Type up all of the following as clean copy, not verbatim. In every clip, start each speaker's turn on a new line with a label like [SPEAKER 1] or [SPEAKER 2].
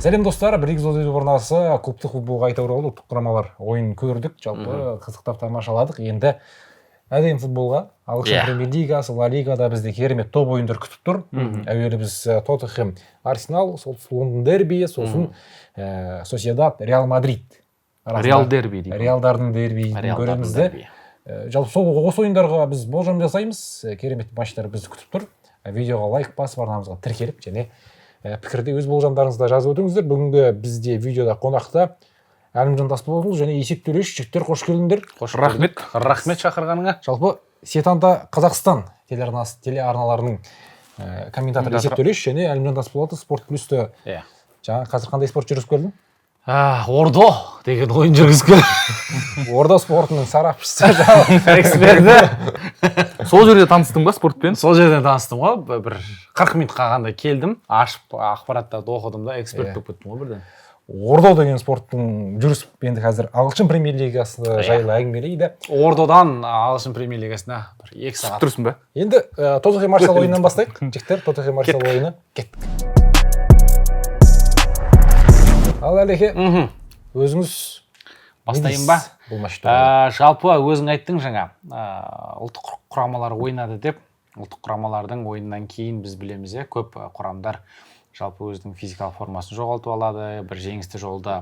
[SPEAKER 1] Сәлем достар, бір егіз орнасы клубтық футболға қайта оралды. Ұлттық құрамалар ойын көрдік, жалпы қызықтап тамашаладық. Енді әлем футболға, ағылшын премьер лигасы, Ла Лигада бізде керемет топ ойындар күтіп тұр. Әуелі біз Тоттенхэм, Арсенал, сосын Лондон дерби, сосын Сосьедад, Реал Мадрид.
[SPEAKER 2] Реал дерби дейді.
[SPEAKER 1] Реалдардың дербиін көреміз де. Жалпы сол осы ойындарға біз болжам жасаймыз. Керемет матчтар бізді күтіп тұр. Видеоға лайк басып, арнамызға тіркеліп және пікірде өз болжамдарыңызды жазып өтіңіздер. Бүгінгі бізде видеода қонақта Әлімжан Тасболатұлы және Есек Төлеш. Жігіттер, қош келдіңдер.
[SPEAKER 2] Рахмет шақырғаныңа.
[SPEAKER 1] Жалпы Сетанда Қазақстан телеарналарының комментаторы Есек Төлеш және Әлімжан Тасболатұлы Спорт Плюсты. Жаңа қазір қандай спорт жүргізіп келдің?
[SPEAKER 2] Ордо деген ойын жүргізіп келдім.
[SPEAKER 1] Ордо спортының сарапшысы,
[SPEAKER 2] эксперті. Сол жерде таныстың ба спортпен?
[SPEAKER 3] Сол жерден таныстым ғой, бір 40 минут қалғанда келдім, ашып ақпараттарды оқыдым да, эксперт болып кеттім ғой бірден.
[SPEAKER 1] Ордо деген спорттың жүрісіп енді қазір ағылшын премьер лигасы жайлы әңгімелейді.
[SPEAKER 3] Ордодан ағылшын премьер лигасына бір 2 сағат.
[SPEAKER 2] Тұрсың ба?
[SPEAKER 1] Енді Тоттенхэм Арсенал ойынынан бастайық. Жігіттер, Тоттенхэм Арсенал ойыны. Кеттік. Ал Әлеке, өзіңіз
[SPEAKER 3] бастайын ба?
[SPEAKER 1] Бұл матчты.
[SPEAKER 3] Жалпы өзің айттың жаңа, ұлттық құрамалар ойнады деп, ұлттық құрамалардың ойыннан кейін біз білеміз, көп құрамдар жалпы өзінің физикалық формасын жоғалтып алады, бір жеңісті жолда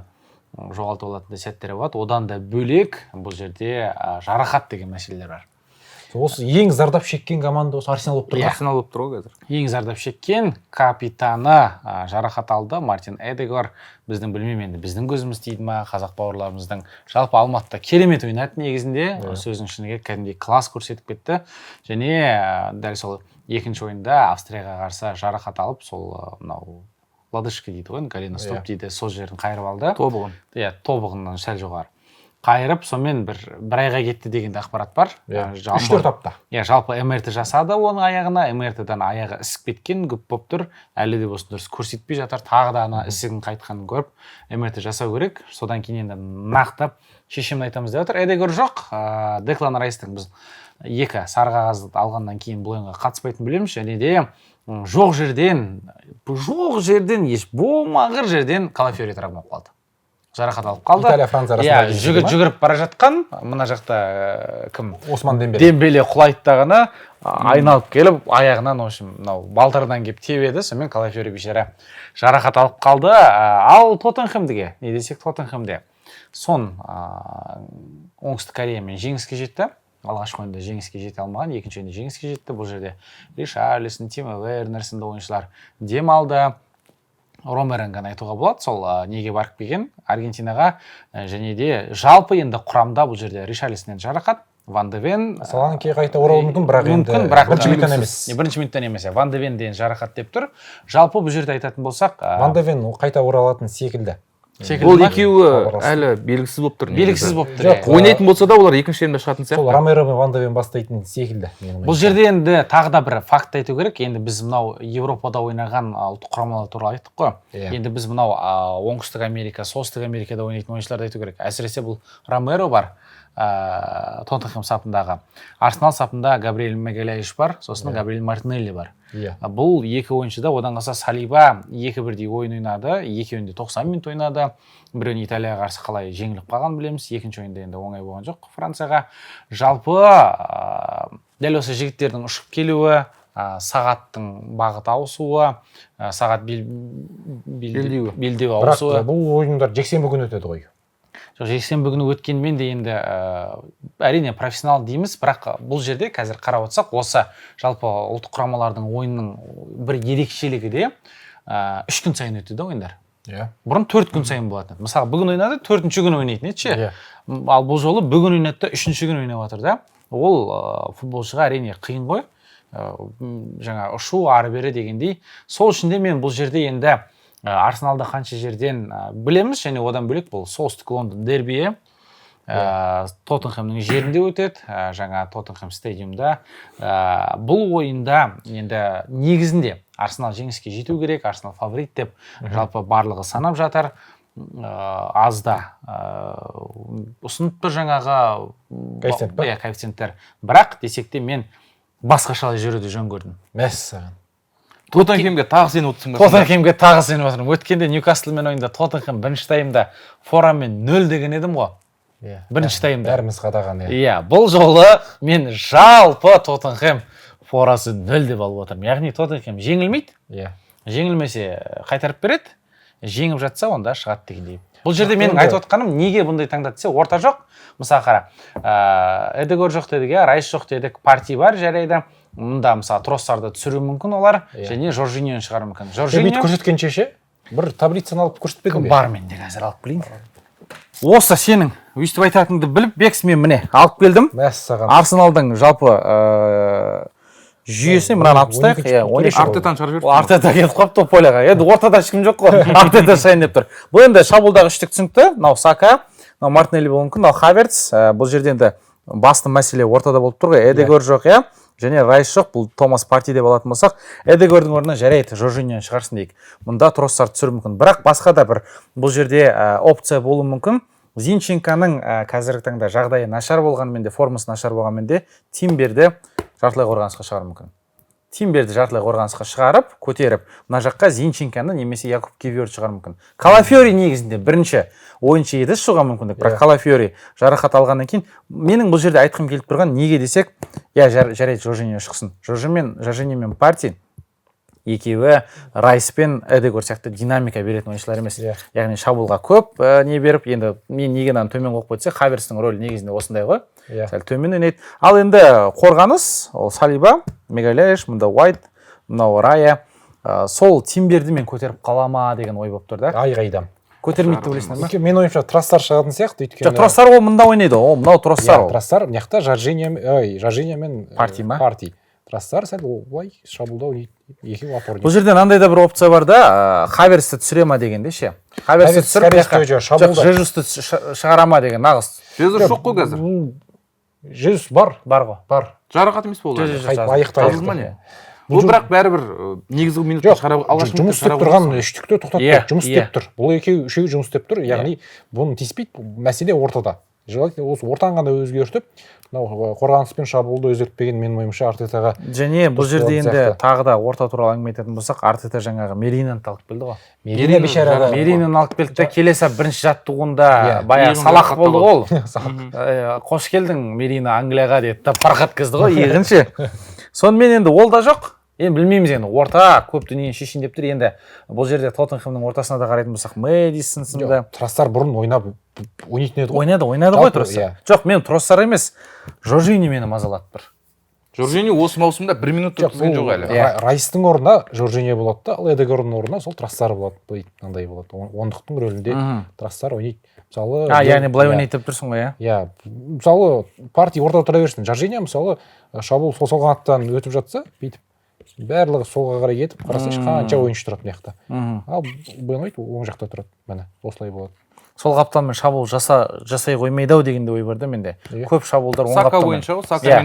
[SPEAKER 3] жоғалтып алатын сәттері болады. Одан да бөлек бұл жерде жарақат деген мәселелер бар.
[SPEAKER 1] Осы ең зардап шеккен команда осы Арсенал болып тұр.
[SPEAKER 2] Арсенал болып тұр ғой қазір.
[SPEAKER 3] Ең зардап шеккен капитаны жарақат алды, Мартин Эдегор. Біздің білмеймін енді, біздің көзіміз тиді ма, қазақ бауырларымыздың. Жалпы Алматыда керемет ойнады негізінде, сөздің шыныға кәдімгідей класс көрсетіп кетті. Және дәл сол екінші ойында Австрияға қарсы жарақат алып, сол мынау лодыжка дейді ғой, голеностоп дейді, сол жерін қайырып алды.
[SPEAKER 2] Тобығын.
[SPEAKER 3] Тобығынан сәл жоғары. Қайырып, сонымен бір айға кетті деген ақпарат бар.
[SPEAKER 1] 3-4 апта.
[SPEAKER 3] Жалпы МРТ жасады оның аяғына, МРТ-дан аяғы ісіп кеткен, көп болып тұр. Әлі де болсын дұрыс көрсетпей жатыр. Тағы да ана ісігін қайтқанын көріп, МРТ жасау керек. Содан кейін енді нақтап шешімін айтамыз деп отыр. Эдегор жоқ. Деклан Райстың біз 2 сары қағазды алғаннан кейін бұл ойынға қатыспайтын білеміз. Және де жоқ жерден, еш болмағыр жерден Калафиори травма қалды. Жарақат алып қалды.
[SPEAKER 1] Италия, Франция арасында
[SPEAKER 3] жүгіріп бара жатқан, мына жақта кім?
[SPEAKER 1] Осман
[SPEAKER 3] Дембеле құлайды дағына, айналып келіп, аяғынан, балтырдан кеп тебеді, сонымен Калафиори бейшара жарақат алып қалды. Ал Тоттенхэмдіге, не десек Тоттенхэмде, оңтүстік Кореямен жеңіске жетті. Алғашқы ойында жеңіске жете алмаған, екінші ойында жеңіске жетті. Бұл жерде Ришарлисон, Тимо Вернер сынды ойыншылар дем алды. Ромероны ғана айтуға болады, сол неге барып келген Аргентинаға, және де жалпы енді құрамда бұл жерде Ришарлисоннан жарақат, Ван де Вен
[SPEAKER 1] салған кейін қайта оралуы мүмкін, бірақ енді бірінші минуттан емес.
[SPEAKER 3] Ван де Вен деген жарақат деп тұр. Жалпы бұл жерде айтатын болсақ,
[SPEAKER 1] Ван де Вен қайта оралатын секілді.
[SPEAKER 2] Ол екеуі әлі белгісіз болып тұр.
[SPEAKER 3] Белгісіз болып тұр.
[SPEAKER 2] Ойнайтын болса да олар екінші жерінде шығатын сияқты.
[SPEAKER 1] Сол Ромеро мен Ван де Вен бастайтын секілді.
[SPEAKER 3] Бұл жерде енді тағы да бір факт айту керек. Енді біз мынау Европада ойнаған ұлттық құрамалар туралы айттық қой. Енді біз мынау оңтүстік Америка, солтүстік Америкада ойнайтын ойыншыларды айту керек. Әсіресе бұл Ромеро бар. Тоттенхэм сапындағы. Арсенал сапында Габриэль Магалhaes бар, сосын Габриэль Мартинелли бар. Бұл екі ойыншыда, одан қалса Салиба 2-1 ойын ойнады, екеуінде 90 минут ойнады. Біреуін Италияға қарсы қалай жеңіліп қалған білеміз, екінші ойында енді оңай болған жоқ Францияға. Жалпы дәл осы жігіттердің ұшып келуі, сағаттың бағыт ауысуы, сағат белдеу ауысуы.
[SPEAKER 1] Бірақ бұл ойындар жексенбі күні өтеді ғой.
[SPEAKER 3] Жексенбі күні өткенмен де енді әрине профессионал дейміз, бірақ бұл жерде қазір қарап отырсақ, осы жалпы ұлттық құрамалардың ойынның бір ерекшелігі де 3 күн сайын өтеді ойындар. Бұрын 4 күн сайын болатын. Мысалы, бүгін ойнады, 4-ші күн ойнайтын еді. Ал бұл жолы бүгін ойнады, 3-ші күн ойнап отыр да. Ол футболшыға әрине қиын ғой. Жаңа ұшу ары бері дегендей. Сол үшін де мен бұл жерде енді Арсеналда қанша жерден білеміз, және одан бөлек бұл солтүстік Лондон дербиі Тоттенхэмнің жерінде өтеді, жаңа Тоттенхэм стадиумда. Бұл ойында енді негізінде Арсенал жеңіске жету керек, Арсенал фаворит деп жалпы барлығы санап жатыр. Азда ұсынып тұр жаңағы коэффициенттер. Бірақ десек те мен басқашалай жүруді жөн көрдім.
[SPEAKER 1] Мәссаған.
[SPEAKER 2] Тоттенхемге тағы сеніп отырсың ба?
[SPEAKER 3] Тоттенхемге тағы сеніп отырмын. Өткенде Ньюкаслмен ойында Тоттенхем бірінші таймда Форамен 0 деген едім ғой. Бірінші таймда.
[SPEAKER 1] Бәріміз қадаған,
[SPEAKER 3] Иә, бұл жолы мен жалпы Тоттенхем Форасы 0 деп алып отырмын. Яғни Тоттенхем жеңілмейді.
[SPEAKER 1] Иә.
[SPEAKER 3] Жеңілмесе қайтарып береді. Жеңіп жатса, онда шығады дегендей. Бұл жерде менің айтып отқаным, неге бұндай таңдады десе, орта жоқ. Мысалы қара, Эдегор жоқ дедік, Райс жоқ дедік, Парти бар жарайды. Мұнда мысалы Троссарды түсіру мүмкін олар, және Жоржиньоны шығару мүмкін.
[SPEAKER 1] Жоржиньо көрсеткенше ше, бір таблицаны алып көрсетпедің бе?
[SPEAKER 3] Бар менде қазір алып келейін. Осы сенің өйстіп айтатыныңды біліп, Бекс мен міне алып келдім.
[SPEAKER 1] Мәссаған.
[SPEAKER 3] Арсеналдың жалпы жүйесі мынаны алып тастайық.
[SPEAKER 2] Артетаны шығарып жіберді.
[SPEAKER 3] Артета кетіп қалыпты поляға. Енді ортада ешкім жоқ қой. Артета шайын деп тұр. Бұл енді шабуылдағы үштік түсінікті. Мынау Сака, мынау Мартинелли болуы мүмкін, мынау Хаверц. Бұл жерде енді басты мәселе ортада болып тұр ғой. Эдегор жоқ, иә. Және Райс жоқ, бұл Томас Парти деп алатын болсақ, Эдегордың орнына жарайды, Жоржиньоны шығарсын дейік. Мұнда Троссарды түсіру мүмкін. Бірақ басқа да бір бұл жерде опция болуы мүмкін. Зинченконың қазіргі таңда жағдайы нашар болғанмен де, формасы нашар болғанмен де, Тимберді жартылай қорғанысқа шығару мүмкін. Тимберді жартылай қорғанысқа шығарып, көтеріп, мына жаққа Зинченконы немесе Якуб Кивиорды шығару мүмкін. Калафиори негізінде бірінші ойыншы еді шығуға мүмкіндік, бірақ Калафиори жарақат алғаннан кейін менің бұл жерде айтқым келіп тұрған неге десек, иә жарайды Жоржиньо шықсын. Жоржиньо мен Парти екеуі Райс пен Эдегор сияқты динамика беретін ойыншылар емес. Яғни шабуылға көп не беріп, енді мен неге мынаны төмен қойып қойса, Хаверстің рөлі негізінде осындай ғой. Сәл төмен ойнайды. Ал енді қорғаныс, ол Салиба, Мегаляеш, мұнда Уайт, мынау Рая, сол Тимберді мен көтеріп қалама деген ой болып тұр да.
[SPEAKER 1] Айғайдам.
[SPEAKER 3] Көтермейді деп ойлайсың ба?
[SPEAKER 1] Мен ойымша Троссар шығатын сияқты, өйткені.
[SPEAKER 3] Жоқ, Троссар ол мұнда ойнайды, ол мынау Троссар.
[SPEAKER 1] Троссар, мына жақта Жоржиньо мен Парти. Троссар сәл олай шабуылдау екеуі опорник.
[SPEAKER 3] Бұл жерде мынандай да бір опция бар да, Хаверсті түсіре ма дегенде ше. Хаверсті түсіріп, Жезусты шығара ма деген нағыз.
[SPEAKER 2] Жезус жоқ қой қазір.
[SPEAKER 1] Жезус бар.
[SPEAKER 3] Бар ғой.
[SPEAKER 1] Бар.
[SPEAKER 2] Жарақат емес болды.
[SPEAKER 1] Аяқты.
[SPEAKER 2] Бұл бірақ бәрібір негізгі минутта шығарып алғаш
[SPEAKER 1] жұмыс істеп тұрған үштікті тоқтатпайды. Жұмыс істеп тұр. Бұл үшеуі жұмыс істеп тұр. Яғни бұны тиіспейді. Мәселе ортада. Осы ортаны ғана өзгертіп, қорғаныс пен шабуылды өзгертпеген менің ойымша Артетаға.
[SPEAKER 3] Және бұл жерде енді тағы да орта туралы әңгіме айтатын болсақ, Артета жаңағы Меринаны алып келді ғой. Меринаны алып келді де келесі бірінші жаттығуында баяғы Салах болды ғой ол. Қош келдің Мерина Англияға деп парқ еткізді ғой екінші. Сонымен енді ол да жоқ. Енді білмейміз енді орта көп дүниені шешін деп тұр. Енді бұл жерде Тоттенхемнің ортасына да қарайтын болсақ, Мэдисон сынды.
[SPEAKER 1] Троссар бұрын ойнайтын еді ғой.
[SPEAKER 3] Ойнады ғой Троссар. Жоқ, мен Троссар емес, Жоржиньо мені мазалады бір.
[SPEAKER 2] Жоржиньо осы маусымда 1 минут өткізген жоқ әлі.
[SPEAKER 1] Райстың орнына Жоржиньо болады да, ал Эдегордың орнына сол Троссар болады, мынандай болады. Ондықтың рөлінде Троссар ойнайды. Мысалы,
[SPEAKER 3] яғни былай ойнайды деп тұрсың ғой,
[SPEAKER 1] иә. Мысалы, Парти ортада тұра берсін. Жоржиньо мысалы шабуыл сол қанаттан өтіп жатса, бүйтіп барлығы солға қарай кетіп, қарасайшы қанша ойыншы тұрады мына жақта. Ал Бен Уайт оң жақта тұрады. Міне, осылай болады.
[SPEAKER 3] Сол қаптанмен шабуыл жасай қоймайды-ау деген де ой бар да менде. Көп шабуылдар оң қаптанмен.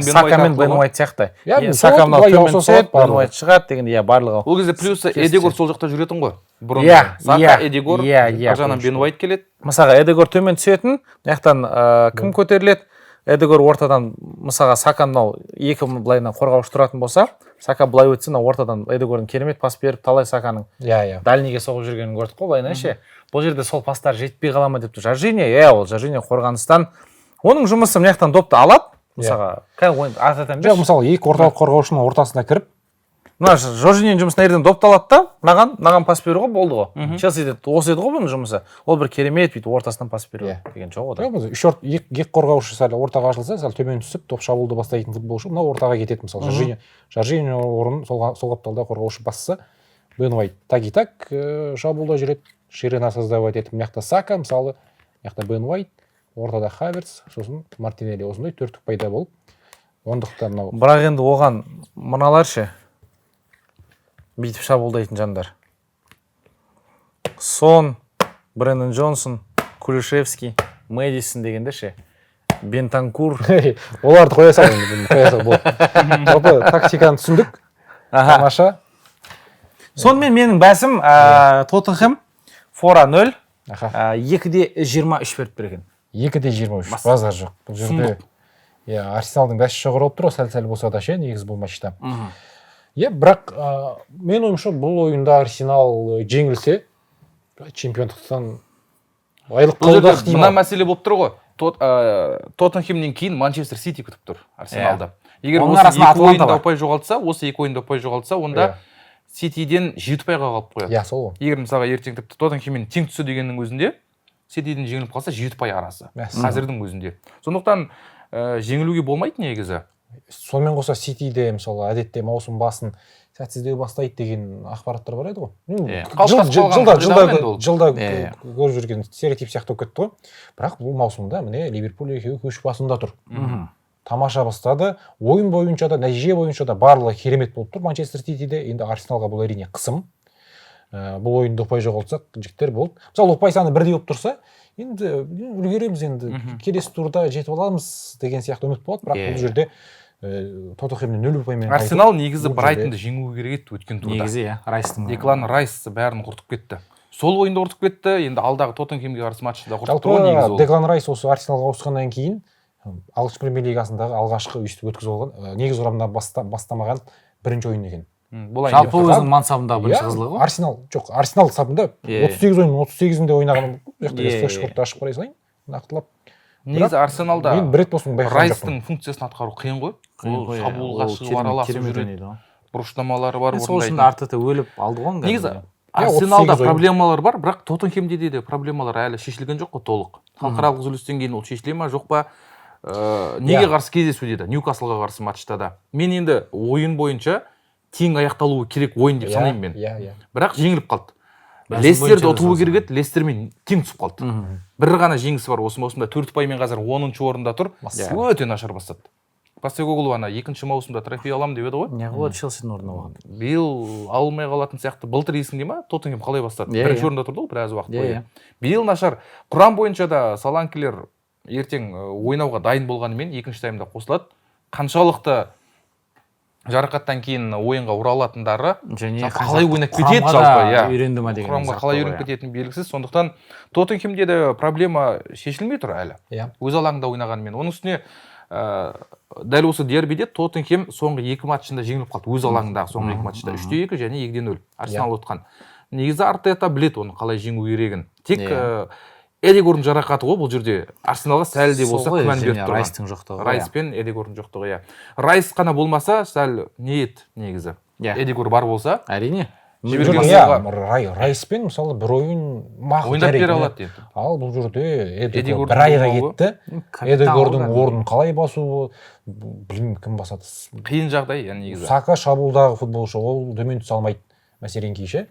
[SPEAKER 3] Сака мен Бен Уайт сияқты. Сака мынау төмен түседі, Бен Уайт шығады деген де барлығы.
[SPEAKER 2] Ол кезде плюсы Эдегор сол жақта жүретін ғой. Бұрын Сака, Эдегор, жағынан Бен Уайт келеді.
[SPEAKER 3] Мысалға Эдегор төмен түсетін, яқтан кім көтеріледі? Эдегор ортадан, мысалға Сака мынау екі былайынан қорғаушы тұратын болса, Сака былай өтсе, ортадан Эдегордың керемет пас беріп, талай Саканың дальниге соғып жүргенін көрдік қой, былайынан ше. Бұл жерде сол пастар жетпей қала ма депті. Жоржиньо, ол Жоржиньо қорғаныстан. Оның жұмысы мына жақтан допты алады. Мысалға, Артетадан
[SPEAKER 1] жоқ, мысалы, екі орталық қорғаушының ортасына кіріп,
[SPEAKER 3] мына Жоржиньоның жұмысын ерден допты алады да, мынаған пас беру ғой, болды ғой. Челсиде осы еді ғой бұның жұмысы. Ол бір керемет бүйтіп ортасынан пас беру деген жоқ ода.
[SPEAKER 1] Екі қорғаушы сәл ортаға ашылса, сәл төмен түсіп, топ шабуылды бастайтын футболшы, мынау ортаға кетеді мысалы. Жоржиньо орнын сол қапталда қорғаушы басса, Бен Уайт так шабуылда жүреді, ширина создавать етіп, мына Сака, мысалы, мына Бен Уайт, ортада Хаверц, сосын Мартинелли осындай төрттік пайда болып, ондықта мынау.
[SPEAKER 3] Бірақ енді оған мыналар ше, бүйтіп шабуылдайтын жандар. Сон, Брэндон Джонсон, Кулишевский, Мэдисон дегенде ше. Бентанкур.
[SPEAKER 1] Оларды қоя салайын. Жалпы тактиканы түсіндік. Тамаша.
[SPEAKER 3] Сонымен менің бәсім Тоттенхем Фора 0, 2-20 беріп берген.
[SPEAKER 1] 2-23, базар жоқ. Бұл жерде Арсеналдың бәсі жоғары болып тұр, сәл-сәл болса да ше, негіз бұл матчта. Иә, бірақ мен ойымша бұл ойында Арсенал жеңілсе чемпиондықтан айлық қалуы ықтимал.
[SPEAKER 2] Мына мәселе болып тұр ғой. Тоттенхемнен кейін Манчестер Сити күтіп тұр Арсеналды. Егер осы екі ойында ұпай жоғалтса, онда Ситиден 7 ұпайға қалып қояды.
[SPEAKER 1] Иә, сол ғой.
[SPEAKER 2] Егер мысалға ертең тіпті Тоттенхеммен тең түссе дегеннің өзінде Ситиден жеңіліп қалса 7 ұпай арасы. Қазірдің өзінде. Сондықтан жеңілуге болмайды негізі.
[SPEAKER 1] Сонымен қоса Ситиде мысалы әдетте маусым басын сәтсіздеу бастайды деген ақпараттар бар еді ғой. Жылда көріп жүрген стереотип сияқты болып кетті ғой. Бірақ бұл маусымда міне Ливерпуль екеуі көш басында тұр. Тамаша бастады. Ойын бойынша да, нәтиже бойынша да барлығы керемет болып тұр Манчестер Ситиде. Енді Арсеналға бұл әрине қысым. Бұл ойында ұпай жоғалтсақ, жігіттер болды. Мысалы ұпай саны бірдей болып тұрса, енді үлгереміз, енді келесі турда жетіп аламыз деген сияқты үміт болады. Бірақ бұл жерде Тоттенхемнен 0 ұпаймен
[SPEAKER 2] Арсенал негізі Брайтонды жеңуі керек еді өткен турда.
[SPEAKER 3] Негізі Райстың.
[SPEAKER 2] Деклан Райс бәрін құртып кетті. Сол ойында құртып кетті. Енді алдағы Тоттенхемге қарсы матчта құртып тұрған негізі ол.
[SPEAKER 1] Деклан Райс осы Арсеналға ауысқаннан кейін ағылшын премьер лигасындағы алғашқы өйстіп өткізіп алған, негіз құрамында бастамаған бірінші ойын екен.
[SPEAKER 3] Жалпы өзінің мансабында бірінші қызылы ғой.
[SPEAKER 1] Арсенал сапында 38 ойын 38-інде ойнаған. Флеш-кортты ашып қарай салайын, нақтылап.
[SPEAKER 2] Негізі Арсеналда Райстың функциясын атқару қиын ғой. Шабуылға шығып араласып жүреді. Бұрыштамалары бар.
[SPEAKER 3] Сол үшін Артета өліп алды ғой.
[SPEAKER 2] Негізі Арсеналда проблемалар бар, бірақ Тоттенхемде де проблемалар әлі шешілген жоқ қой толық. Халықаралық үзілістен кейін ол шешіле ма жоқ па? Неге қарсы кездесу деді Ньюкаслға қарсы матчта да. Мен енді ойын бойынша тең аяқталуы керек ойын деп санаймын мен. Бірақ жеңіліп қалды. Лестерді ұтуы керек еді, Лестермен тең түсіп қалды. Бір ғана жеңісі бар осы маусымда 4 ұпаймен қазір 10-шы орында тұр. Өте нашар бастады. Постекоглу ана 2-ші маусымда трофей алам деп еді ғой.
[SPEAKER 3] Неғылады Челсидің орнына болған.
[SPEAKER 2] Биыл алмай қалатын сияқты. Былтыр есіңде ма? Тоттенхем қалай бастады? Бірінші орында тұрды ғой біраз уақыт бойы. Биыл нашар. Құрам бойынша да Соланкелер ертең ойнауға дайын болғанымен екінші таймда қосылады. Қаншалықты жарақаттан кейін ойынға оралатындары және қалай ойнап кетеді жалпы,
[SPEAKER 3] үйренді ма деген
[SPEAKER 2] құрамға қалай үйреніп кететіні белгісіз. Сондықтан Тоттенхемде де проблема шешілмей тұр әлі. Өз алаңында ойнағанымен. Оның үстіне дәл осы дербиде Тоттенхем соңғы 2 матчында жеңіліп қалды. Өз алаңындағы соңғы 2 матчта 3-2 және 2-0 Арсенал ұтқан. Негізі Артета білет оны қалай жеңу керегін. Тек Эдегордың жарақаты ғой бұл жерде Арсеналға сәл де болса күмән беріп тұрған.
[SPEAKER 3] Райстың жоқтығы.
[SPEAKER 2] Райс пен Эдегордың жоқтығы, Райс қана болмаса, сәл не еді негізі. Эдегор бар болса,
[SPEAKER 3] әрине.
[SPEAKER 1] Райс пен мысалы бір ойын
[SPEAKER 2] ойнап бере алады енді.
[SPEAKER 1] Ал бұл жерде Эдегор бір айға кетті. Эдегордың орнын қалай басу, білмеймін кім басады.
[SPEAKER 2] Қиын жағдай негізі.
[SPEAKER 1] Сака шабуылдағы футболшы, ол төмен түсе алмайды мәселен кейше.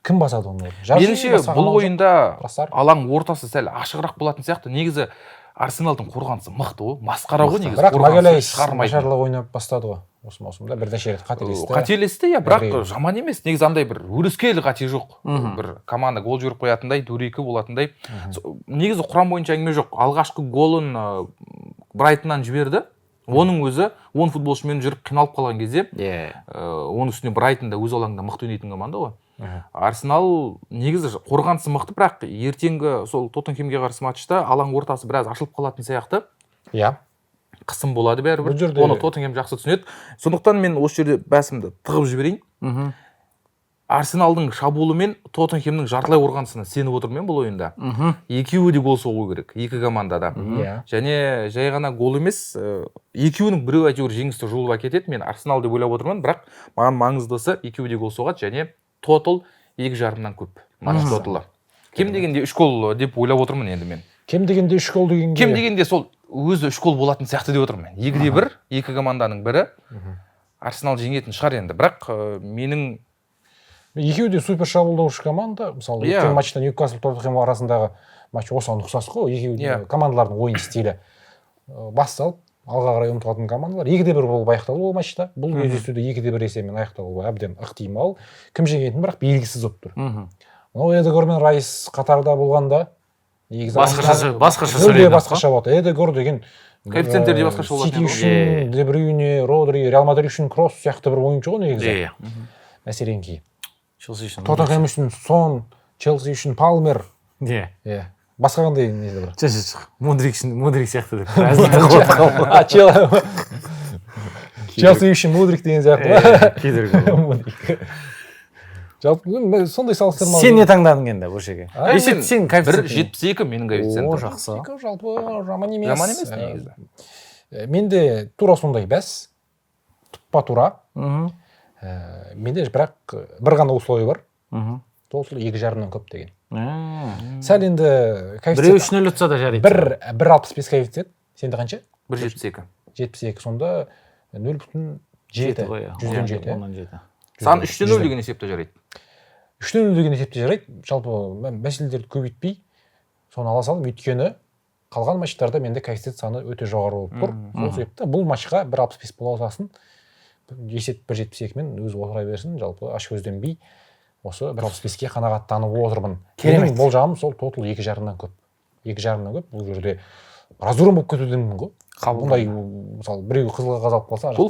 [SPEAKER 1] Кім басады оны?
[SPEAKER 2] Меніңше бұл ойында алаң ортасы сәл ашығырақ болатын сияқты. Негізі Арсеналдың қорғанысы мықты ғой, масқара ғой негізі.
[SPEAKER 1] Бірақ Магалайс нашарлық ойнап бастады ғой осы маусымда, бірнеше рет қателесті.
[SPEAKER 2] Қателесті, бірақ жаман емес. Негізі андай бір өрескел қате жоқ. Бір команда гол жіберіп қоятындай, дөрекі болатындай. Негізі құрам бойынша әңгіме жоқ. Алғашқы голын Брайтоннан жіберді. Оның өзі 10 футболшымен жүріп қиналып қалған кезде, оның үстіне Брайтонда өз алаңында мықты ойнайтын команда ғой. Арсенал негізі қорғанысы мықты, бірақ ертеңгі сол Тоттенхемге қарсы матчта алаң ортасы біраз ашылып қалатын сияқты. Қысым болады бәрібір. Оны Тоттенхем жақсы түсінеді. Сондықтан мен осы жерде бәсімді тығып жіберейін. Арсеналдың шабуылы мен Тоттенхемнің жартылай қорғанысына сеніп отырмын бұл ойында. Екеуі де гол соғу керек, екі командада. Және жай ғана гол емес, екеуінің біреу әйтеуір жеңісті жұлып әкетеді. Мен Арсенал деп ойлап отырмын, бірақ маған маңыздысы екеуі де гол соғады және тотал 2,5-нан көп. Матч тоталы. Кем дегенде 3 гол деп ойлап отырмын енді мен.
[SPEAKER 1] Кем дегенде 3 гол дегенге.
[SPEAKER 2] Кем дегенде сол өзі 3 гол болатын сияқты деп отырмын мен. 2-1, екі команданың бірі Арсенал жеңетін шығар енді. Бірақ менің
[SPEAKER 1] екеуі де супер шабуылдаушы команда. Мысалы, өткен матчта Ньюкасл Тоттенхэм арасындағы матч осыған ұқсас қой. Екеуі командалардың ойын стилі басталып, алға қарай ұмтылатын командалар. 2-1 болып аяқталды ол матчта. Бұл кездесуде 2-1 есебімен аяқталуы әбден ықтимал. Кім жеңетіні бірақ белгісіз болып тұр. Эдегор мен Райс қатарда болғанда
[SPEAKER 3] басқаша сөйлейді.
[SPEAKER 1] Басқаша болады. Эдегор деген
[SPEAKER 2] коэффициенттерде басқаша болады.
[SPEAKER 1] Сити үшін Де Брюйне, Родри, Реал Мадрид үшін Кросс сияқты бір ойыншы ғой негізі. Мәселен кейін. Тоттенхэм үшін Сон, Челси үшін Палмер. Басқа қандай несі бар?
[SPEAKER 3] Мудрик сияқты деп.
[SPEAKER 1] Челси үшін мудрик деген сияқты.
[SPEAKER 3] кедергі.
[SPEAKER 1] Мудрик. Жалпы сондай салыстырма.
[SPEAKER 3] Сен не таңдадың енді бұл жерге?
[SPEAKER 2] Сен 1,72 менің коэффициентім.
[SPEAKER 3] О, жақсы.
[SPEAKER 1] Жалпы жаман емес.
[SPEAKER 2] Жаман емес негізі.
[SPEAKER 1] Менде тура сондай бәс. Тұппа тура. Менде бірақ бір ғана условие бар. Сол 2,5-нан көп деген. Сәл енді
[SPEAKER 3] біреу 3-0 ұтса да жарайды.
[SPEAKER 1] 1,65 коэффициент. Сенде қанша?
[SPEAKER 2] 1,72.
[SPEAKER 1] 72. Сонда 0,7.
[SPEAKER 3] ғой.
[SPEAKER 1] 100-7.
[SPEAKER 2] Сан 3-0 деген есепте жарайды.
[SPEAKER 1] 3-0 деген есепте жарайды. Жалпы мен мәселелерді көбейтпей соны ала салдым. Өйткені қалған матчтарда менде коэффициент саны өте жоғары болып тұр. Сол себепті бұл матчқа 1,65 бола алсасын есеп 1,72 мен өзі отыра берсін. Жалпы аш көзденбей осы 1,65-ке қанағаттанып отырмын. Менің болжамым сол тотал 2,5-нан көп. 2,5-нан көп. Бұл жерде разорым болып кетуі мүмкін ғой. Бұндай мысалы біреу қызылға қазалып қалса,
[SPEAKER 2] бұл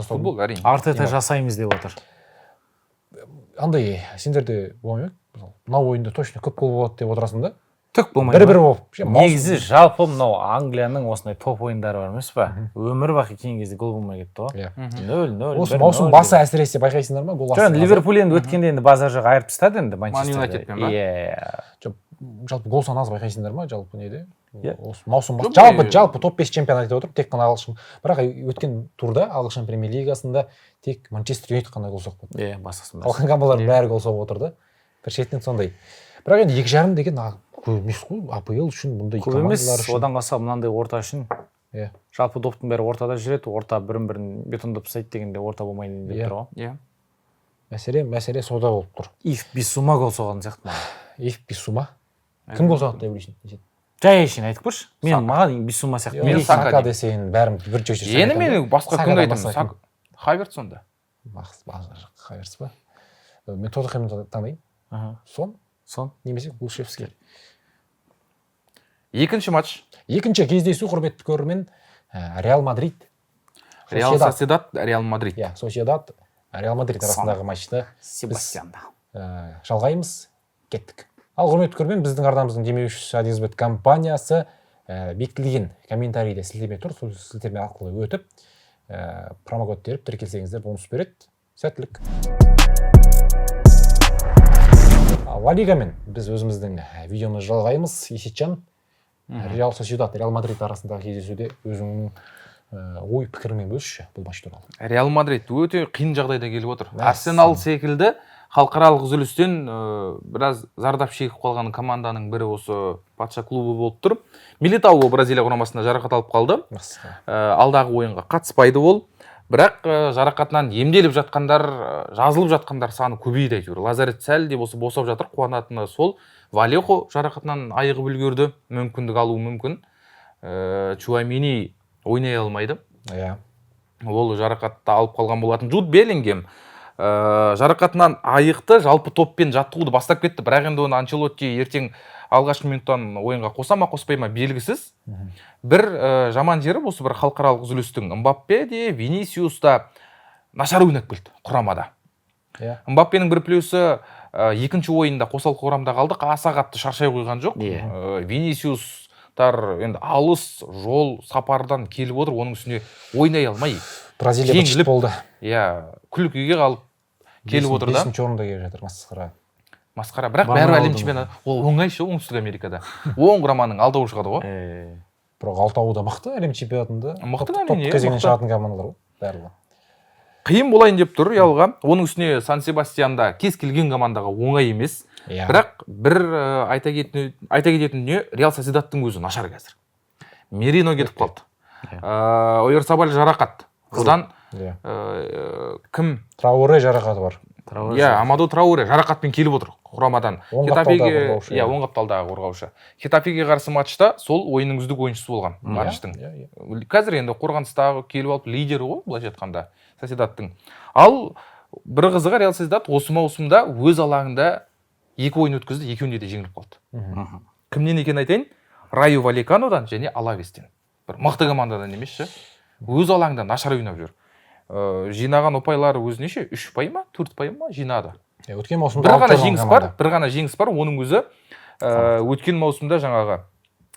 [SPEAKER 2] футбол әрине.
[SPEAKER 3] Артета жасаймыз деп отыр.
[SPEAKER 1] Андай сендерде болмай ма? Мына ойында точно көп гол болады деп отырасың да?
[SPEAKER 3] Түк болмайды.
[SPEAKER 1] Бір-бір болып.
[SPEAKER 3] Негізі жалпы мынау Англияның осындай топ ойындары бар емес па? Өмір бақи кейінгі кезде гол болмай кетті ғой. 0-0.
[SPEAKER 1] Осы маусым басы әсіресе байқайсыңдар ма? Гол
[SPEAKER 3] астында. Ливерпуль енді өткенде енді базар жағы айырып тастады енді
[SPEAKER 2] Манчестерден ба?
[SPEAKER 3] Иә.
[SPEAKER 1] Жалпы гол саны аз байқайсыңдар ма? Жалпы неде? Осы маусым жалпы топ 5 чемпионат айтып отырып, тек қана ағылшын. Бірақ өткен турда ағылшын премьер лигасында тек Манчестер Юнайтед қана гол соқпады.
[SPEAKER 3] Иә, басқасында.
[SPEAKER 1] Қалған командалардың бәрі гол соғып отырды. Бір шетінен сондай. Бірақ енді 2,5 деген көп емес қой. АПЛ үшін бұндай командалар үшін.
[SPEAKER 3] Одан қалса мынандай орта үшін.
[SPEAKER 1] Иә.
[SPEAKER 3] Жалпы доптың бәрі ортада жүреді. Орта бірін-бірін бетондап тастайды дегенде орта болмайды деп тұр ғой.
[SPEAKER 2] Иә.
[SPEAKER 1] Мәселе сода болып тұр.
[SPEAKER 3] Ив Бисума гол соған сияқты маған.
[SPEAKER 1] Ив Бисума. Кім гол соғады деп ойлайсың?
[SPEAKER 3] Жай үшін айтып көрші. Мен маған Бисума сияқты.
[SPEAKER 1] Мен Сака десең бәрін бір жөшір.
[SPEAKER 2] Ені мен басқа кімді айтамын? Хаверт сонда.
[SPEAKER 1] Хаверт па? Мен Тоттенхэмді таңдаймын. Сон немесе Кулшевский.
[SPEAKER 2] Екінші матч.
[SPEAKER 1] Екінші кездесу, құрметті көрермен, Реал Мадрид.
[SPEAKER 2] Реал Соседат, Реал Мадрид.
[SPEAKER 1] Иә, Соседат, Реал Мадрид арасындағы матчты
[SPEAKER 3] Себастьянда
[SPEAKER 1] жалғаймыз, кеттік. Ал құрметті көрермен, біздің арнамыздың демеушісі Адизбет компаниясы бекітілген комментарийде сілтеме тұр. Сол сілтеме арқылы өтіп, промокод теріп тіркелсеңіздер бонус береді. Сәттілік. Ла Лигамен біз өзіміздің видеомызды жалғаймыз. Есетжан, Реал Соседат, Реал Мадрид арасындағы кездесуде өзіңнің ой пікірімен бөлісші бұл матч туралы.
[SPEAKER 2] Реал Мадрид өте қиын жағдайда келіп отыр. Арсенал секілді халықаралық үзілістен біраз зардап шегіп қалған команданың бірі осы патша клубы болып тұр. Милитау Бразилия құрамасында жарақат алып қалды. Алдағы ойынға қатыспайды ол. Бірақ жарақатынан емделіп жатқандар, жазылып жатқандар саны көбейді әйтеуір. Лазарет сәл де болса босап жатыр. Қуанатыны сол. Валехо жарақатынан айығып үлгерді. Мүмкіндік алуы мүмкін. Чуамини ойнай алмайды. Ол жарақатты алып қалған болатын. Джуд Беллингем жарақатынан айықты, жалпы топпен жаттығуды бастап кетті. Бірақ енді оны Анчелотти ертең алғашқы минуттан ойынға қоса ма, қоспай ма белгісіз. Бір жаман жері осы бір халықаралық үзілістің. Мбаппе де, Винисиус та нашар ойнап келді құрамада. Мбаппенің бір плюсы екінші ойында қосалқы құрамда қалды, аса қатты шаршай қойған жоқ. Винисиустар енді алыс жол сапардан келіп отыр, оның үстіне ойнай алмай.
[SPEAKER 1] Бразилия чит болды.
[SPEAKER 2] Күлкіге қалып келіп отыр да.
[SPEAKER 1] 5-ші орында келіп жатыр,
[SPEAKER 2] масқара. Бірақ бәрі әлем чемпионаты. Ол оңай ше оңтүстік Америкада. 10 құраманың алтауы шығады ғой.
[SPEAKER 1] Бірақ алтауы да мықты әлем чемпионатында.
[SPEAKER 2] Мықты
[SPEAKER 1] топ кезеңнен шығатын командалар ғой, барлығы.
[SPEAKER 2] Қиын болайын деп тұр Реалға. Оның үстіне Сан-Себастьянда кез келген командаға оңай емес. Бірақ бір айта кететін дүние, Реал Соседаттың өзі нашар қазір. Мерино кетіп қалды. Ойерсабаль жарақат. Одан кім?
[SPEAKER 1] Трауре жарақаты бар.
[SPEAKER 2] Амаду Трауре жарақатпен келіп отыр құрамадан.
[SPEAKER 1] Оң
[SPEAKER 2] қапталдағы қорғаушы. Хетафеге қарсы матчта сол ойынның үздік ойыншысы болған матчтың. Қазір енді қорғаныстағы келіп алып лидері ғой, былайша айтқанда Соседаттың. Ал бір қызығы Реал Соседат осы маусымда өз алаңында 2 ойын өткізді, екеуінде де жеңіліп қалды. Кімнен екенін айтайын? Райо Валеканодан және Алавестен. Бір мықты командадан емес ше. Өз алаңында нашар ойнап жүр. Жинаған ұпайлары өзі неше? 3 ұпай ма, 4 ұпай ма жинады.
[SPEAKER 1] Өткен маусымда
[SPEAKER 2] бір ғана жеңіс бар, оның өзі өткен маусымда жаңағы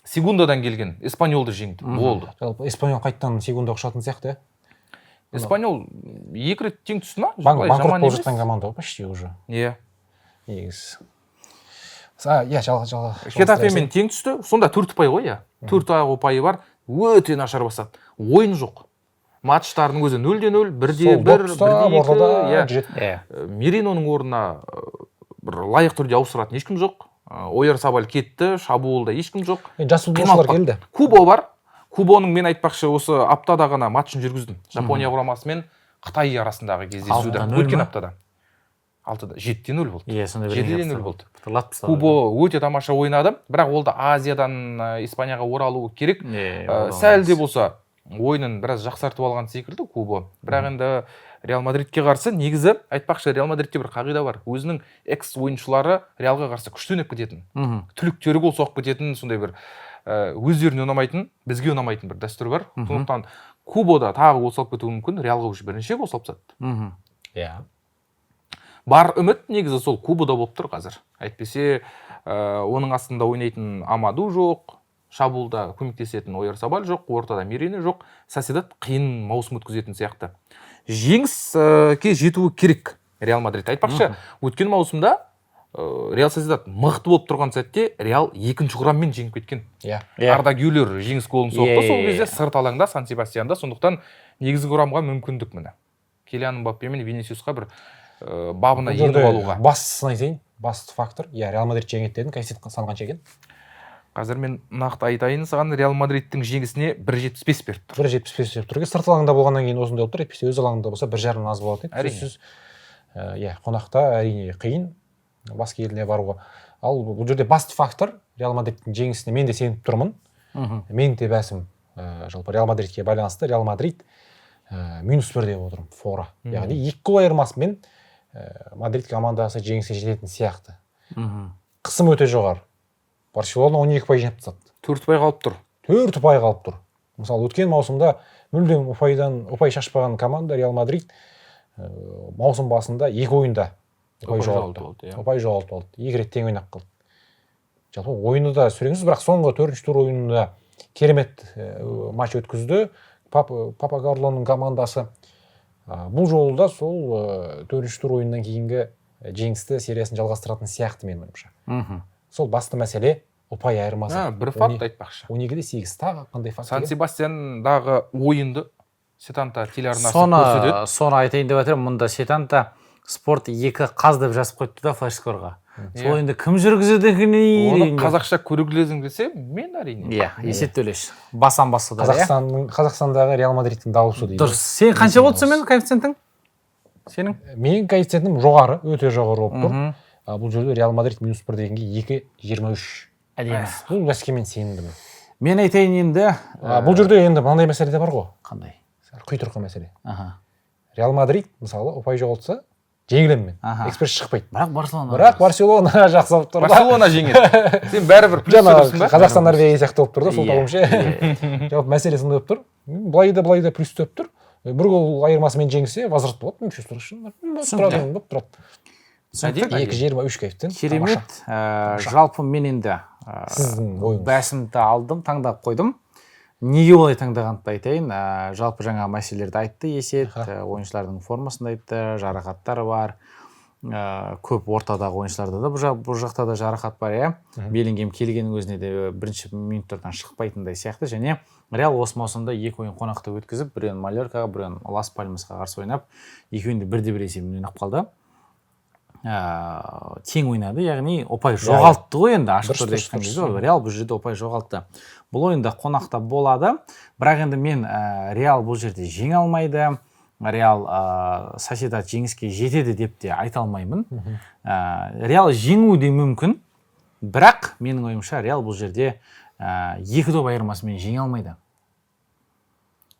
[SPEAKER 2] Сегундадан келген Эспаньолды жеңді. Болды.
[SPEAKER 1] Жалпы Эспаньол қайттан Сегунда ұқсатын сияқты.
[SPEAKER 2] Эспаньол 2 рет тең түсті ма?
[SPEAKER 1] Банкрот болып жатқан команда ғой почти уже.
[SPEAKER 2] Иә.
[SPEAKER 1] Негізі. Иә,
[SPEAKER 2] Хетафемен тең түсті. Сонда 4 ұпай ғой, иә. 4 ұпайы бар. Өте нашар бастады. Ойын жоқ. Матчтардың өзі 0-0, 1-1, 1-2. Мериноның орнына бір лайық түрде ауыстыратын ешкім жоқ. Ойарсабаль кетті, шабуылда ешкім жоқ.
[SPEAKER 1] Жас футболшылар келді.
[SPEAKER 2] Кубо бар. Кубоның мен айтпақшы осы аптада ғана матчын жүргіздім. Жапония құрамасы мен Қытай арасындағы кездесуді өткен аптада. 7-0 болды. 7-0 болды. Кубо өте тамаша ойнады, бірақ ол да Азиядан Испанияға оралуы керек. Сәл де болса ойынын біраз жақсартып алған секілді Кубо. Бірақ енді Реал Мадридке қарсы негізі айтпақшы Реал Мадридте бір қағида бар. Өзінің экс ойыншылары Реалға қарсы күшті ойнап кететін. Түліктері гол соғып кететін, сондай бір өздеріне ұнамайтын, бізге ұнамайтын бір дәстүр бар. Сондықтан Кубода тағы гол салып кетуі мүмкін, Реалға уже бірінші гол салып тастады.
[SPEAKER 1] Иә.
[SPEAKER 2] Бар үміт негізі сол Кубода болып тұр қазір. Әйтпесе оның астында ойнайтын Амаду жоқ, шабуылда көмектесетін Ойарсабаль жоқ, ортада Мерино жоқ. Соседат қиын маусым өткізетін сияқты. Жеңіске жетуі керек Реал Мадрид. Айтпақшы, өткен маусымда Реал Соседат мықты болып тұрған сәтте Реал 2-ші құраммен жеңіп кеткен. Арда Гюлер жеңіс голын соқты, сол кезде сырт алаңда Сан Себастьянда. Сондықтан негізгі құрамға мүмкіндік міне. Килиан Мбаппе мен Винисиусқа бір бабына еніп алуға.
[SPEAKER 1] Бастысын айтайын, басты фактор. Реал Мадрид жеңеді дедің, коэффициент саны қанша екен?
[SPEAKER 2] Қазір мен нақты айтайын саған, Реал Мадридтің жеңісіне 1.75 беріп тұр.
[SPEAKER 1] 1.75 беріп тұр. Сырт алаңда болғаннан кейін осындай болып тұр. Әйтпесе өз алаңында болса 1.5 аз болады. Әрине. Қонақта әрине қиын басқа еліне баруға. Ал бұл жерде басты фактор Реал Мадридтің жеңісіне мен де сеніп тұрмын. Мен де бәсім жалпы Реал Мадридке байланысты. Реал Мадрид -1 деп отырмын, фора. Яғни 2 гол айырмасымен Мадрид командасы жеңіске жететін сияқты. Қысым өте жоғары. Барселона 12 ұпай жинап тастады.
[SPEAKER 2] 4 ұпай қалып тұр.
[SPEAKER 1] 4 ұпай қалып тұр. Мысалы, өткен маусымда мүлдем ұпай шашпаған команда Реал Мадрид маусым басында 2 ойында ұпай жоғалтты. 2 рет тең ойнап қалды. Жалпы ойыны да сүреңіз, бірақ соңғы 4-ші тур ойынында керемет матч өткізді. Папа Карлоның командасы бұл жолда сол 4-ші тур ойыннан кейінгі жеңісті сериясын жалғастыратын сияқты менің ойымша. Сол басты мәселе ұпай айырмасы.
[SPEAKER 2] Бір факт айтпақшы.
[SPEAKER 1] 12-де 8 тағы қандай факт?
[SPEAKER 2] Сан Себастьяндағы ойынды Сетанта телеарнасы көрсетеді.
[SPEAKER 3] Соны айтайын деп жатырмын. Мұнда Сетанта спорт 2 қаз деп жазып қойыпты да флеш-скорға. Сол енді кім жүргізеді екен?
[SPEAKER 2] Оны қазақша көргілезің десе, мен әрине.
[SPEAKER 3] Иә, есет төлеш. Басан басты да.
[SPEAKER 1] Қазақстандағы Реал Мадридтің дауысы дейді.
[SPEAKER 3] Дұрыс. Сен қанша болды сен менің коэффициентің? Сенің?
[SPEAKER 1] Менің коэффициентім жоғары, өте жоғары болып тұр. Бұл жерде Реал Мадрид -1 дегенге 2.23. Бұл бәске мен сенімдім.
[SPEAKER 3] Мен айтайын енді.
[SPEAKER 1] Бұл жерде енді мынандай мәселе де бар ғой.
[SPEAKER 3] Қандай?
[SPEAKER 1] Құйтырқы мәселе. Реал Мадрид мысалы ұпай жоғалтса жеңілемін мен. Экспресс шықпайды.
[SPEAKER 3] Бірақ
[SPEAKER 1] Барселона жақсы болып тұр.
[SPEAKER 2] Барселона жеңеді. Сен бәрібір плюс тұрсың ба?
[SPEAKER 1] Қазақстан Норвегия сияқты болып тұр да, сол табымша. Жалпы мәселе сондай болып тұр. Былай да плюс деп тұр. Бір гол айырмасымен жеңсе, возврат болады. Болып тұрады. 2.23 коэффициент.
[SPEAKER 3] Керемет. Жалпы мен енді бәсімді алдым, таңдап қойдым. Неге олай таңдағанды айтайын. Жалпы жаңа мәселелерді айтты Есет, ойыншылардың формасында айтты, жарақаттары бар. Көп ортадағы ойыншыларда да бұл жақта да жарақат бар. Беллингем келгеннің өзіне де бірінші минуттардан шықпайтындай сияқты. Және Реал осы маусымда 2 ойын қонақта өткізіп, біреуін Мальоркаға, біреуін Лас Пальмасқа қарсы ойнап, екеуінде 1-1 есебімен ойнап қалды. Тең ойнады, яғни ұпай жоғалтты ғой енді, ашық түрде айтқан кезде. Реал бұл жерде ұпай жоғалтты. Бұл ойында қонақта болады, бірақ енді мен Реал бұл жерде жеңе алмайды, Реал Соседат жеңіске жетеді деп те айта алмаймын. Реал жеңуі де мүмкін, бірақ менің ойымша Реал бұл жерде 2 доп айырмасымен жеңе алмайды.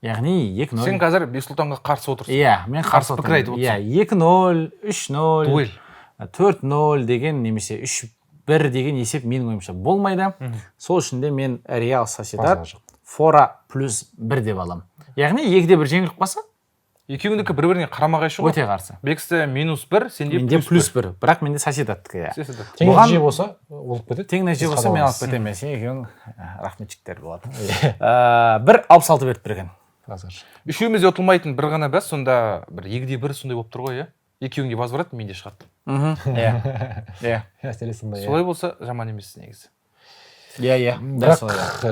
[SPEAKER 3] Яғни 2-0.
[SPEAKER 2] Сен қазір Бексұлтанға қарсы отырсың.
[SPEAKER 3] Иә, мен қарсы
[SPEAKER 2] пікір айтып отырсың.
[SPEAKER 3] 2-0, 3-0,
[SPEAKER 2] дуэль,
[SPEAKER 3] 4-0 деген немесе 3-1 деген есеп менің ойымша болмайды. Сол үшін де мен Реал Соседат фора +1 деп алам. Яғни 2-1 жеңіліп қалса,
[SPEAKER 2] екеуіңдікі бір-біріне қарама-қайшы ғой.
[SPEAKER 3] Өте қарсы.
[SPEAKER 2] Бексті -1, сенде
[SPEAKER 3] +1. Бірақ менде Соседаттікі.
[SPEAKER 1] Тең нәтиже болса, болып кетеді.
[SPEAKER 3] Тең нәтиже болса, мен алып кетемін. Сен екеуің рахметчиктер болады. 1.66 беріп берген.
[SPEAKER 1] қазір.
[SPEAKER 2] Үшеуміз де ұтылмайтын бір ғана бәс, сонда бір 2-1 сондай болып тұр ғой, иә. Екеуің де базы барады, мен де шығады.
[SPEAKER 3] Иә.
[SPEAKER 1] Мәселе сондай.
[SPEAKER 2] Солай болса жаман емес негізі.
[SPEAKER 3] Иә.
[SPEAKER 1] Бірақ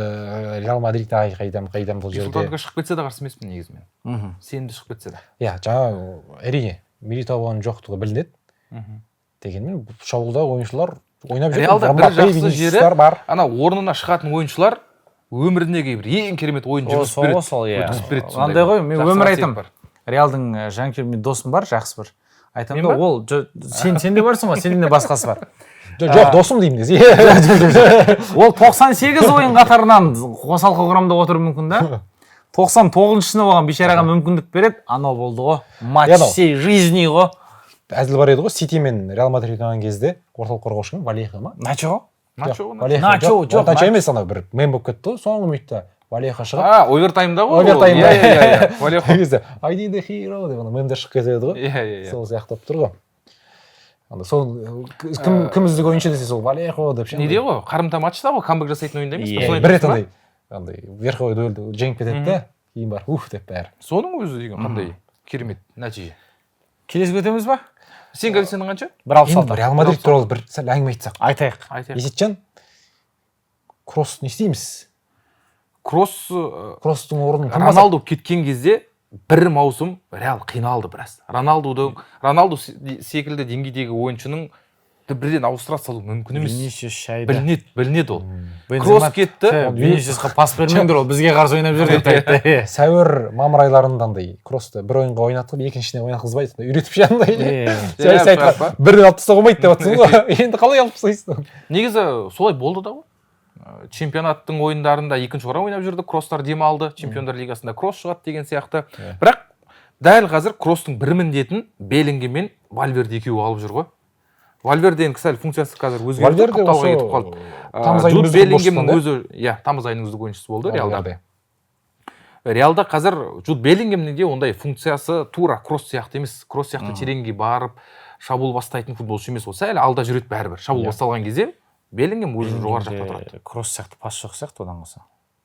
[SPEAKER 1] Реал Мадрид қайдам бұл жерде.
[SPEAKER 2] Сұлтанға шығып кетсе де қарсы емеспін негізі мен. Сенімді шығып кетсе де.
[SPEAKER 1] Иә, жаңа әрине Милитаоның жоқтығы білінеді. Дегенмен шабуылда ойыншылар ойнап жүр.
[SPEAKER 2] Реалда бір жақсы жері
[SPEAKER 1] бар.
[SPEAKER 2] ана орнына шығатын ойыншылар өміріндегі бір ең керемет ойын жүргізіп береді. Өткізіп береді.
[SPEAKER 3] Андай ғой, мен өмір айтам. Реалдың жанкүйер досым бар, жақсы бір. Айтамын да, ол сен де барсың ғой, сенде басқасы бар.
[SPEAKER 1] Жоқ, досым деймін десе.
[SPEAKER 3] Ол 98 ойын қатарынан қосалқы құрамда отыруы мүмкін да. 99-шысына оған бейшараға мүмкіндік береді. Анау болды ғой. Матч всей жизни ғой.
[SPEAKER 1] Әзіл бар еді ғой, Сити мен Реал Мадрид ойнаған кезде орталық қорғаушы Валеха ма?
[SPEAKER 3] Начо
[SPEAKER 1] Начо емес, анау бір мем болып кетті ғой, соңғы минутта Валеха шығып.
[SPEAKER 2] Овертаймда ғой.
[SPEAKER 1] Овертаймда.
[SPEAKER 2] Иә. Валеха.
[SPEAKER 1] I need a hero деп мемде шығып кетеді ғой.
[SPEAKER 2] Иә.
[SPEAKER 1] Сол сияқты болып тұр ғой. Сол кім үздік ойыншы десе сол Валехо деп ше.
[SPEAKER 2] Неде ғой, қарымта матчта ғой, камбэк жасайтын ойында емес пе?
[SPEAKER 1] Бір рет андай верховой дуэльді жеңіп кетеді де, кейін бар деп бәрі.
[SPEAKER 2] Соның өзі деген қандай керемет нәтиже.
[SPEAKER 3] Келесі өтеміз ба?
[SPEAKER 2] Сен коэффициентің қанша?
[SPEAKER 3] 1.66.
[SPEAKER 1] Реал Мадрид туралы бір сәл әңгіме айтсақ.
[SPEAKER 3] Айтайық.
[SPEAKER 1] Есетжан, кросс не істейміз?
[SPEAKER 2] Кросстың
[SPEAKER 1] орнын
[SPEAKER 2] Роналду кеткен кезде бір маусым Реал қиналды біраз. Роналду секілді деңгейдегі ойыншының бірден ауыстыра салу мүмкін емес.
[SPEAKER 3] Винисиус шайды.
[SPEAKER 2] Білінеді ол. Кросс кетті.
[SPEAKER 3] Винисиусқа пас бермеңдер, ол бізге қарсы ойнап жүр деп айтты.
[SPEAKER 1] Сәуір, мамыр айларында андай кроссты бір ойынға ойнатып, екіншісіне ойнатқызбайды, үйретіп жатыр. Сәйс айтқан, бірден алып тастауға болмайды деп жатсың ғой. Енді қалай алып тастайсың?
[SPEAKER 2] Негізі солай болды да ғой. Чемпионаттың ойындарында екінші орын ойнап жүрді, кросстар демалды, чемпиондар лигасында кросс шығады деген сияқты. Бірақ дәл қазір кросстың бір міндетін Беллингем мен Вальверде екеуі алып жүр ғой. Вальверденің сәл функциясы қазір өзгерді, қапталға кетіп қалды. Джуд Беллингемнің өзі, тамыз айының үздік ойыншысы болды Реалда. Реалда қазір Джуд Беллингемнің де ондай функциясы тура кросс сияқты емес, кросс сияқты тереңге барып шабуыл бастайтын футболшы емес, ол сәл алда жүреді бәрібір. Шабуыл басталған кезде Беллингем өзі жоғары жақта тұрады.
[SPEAKER 3] Кросс сияқты пас жоқ сияқты одан қалса.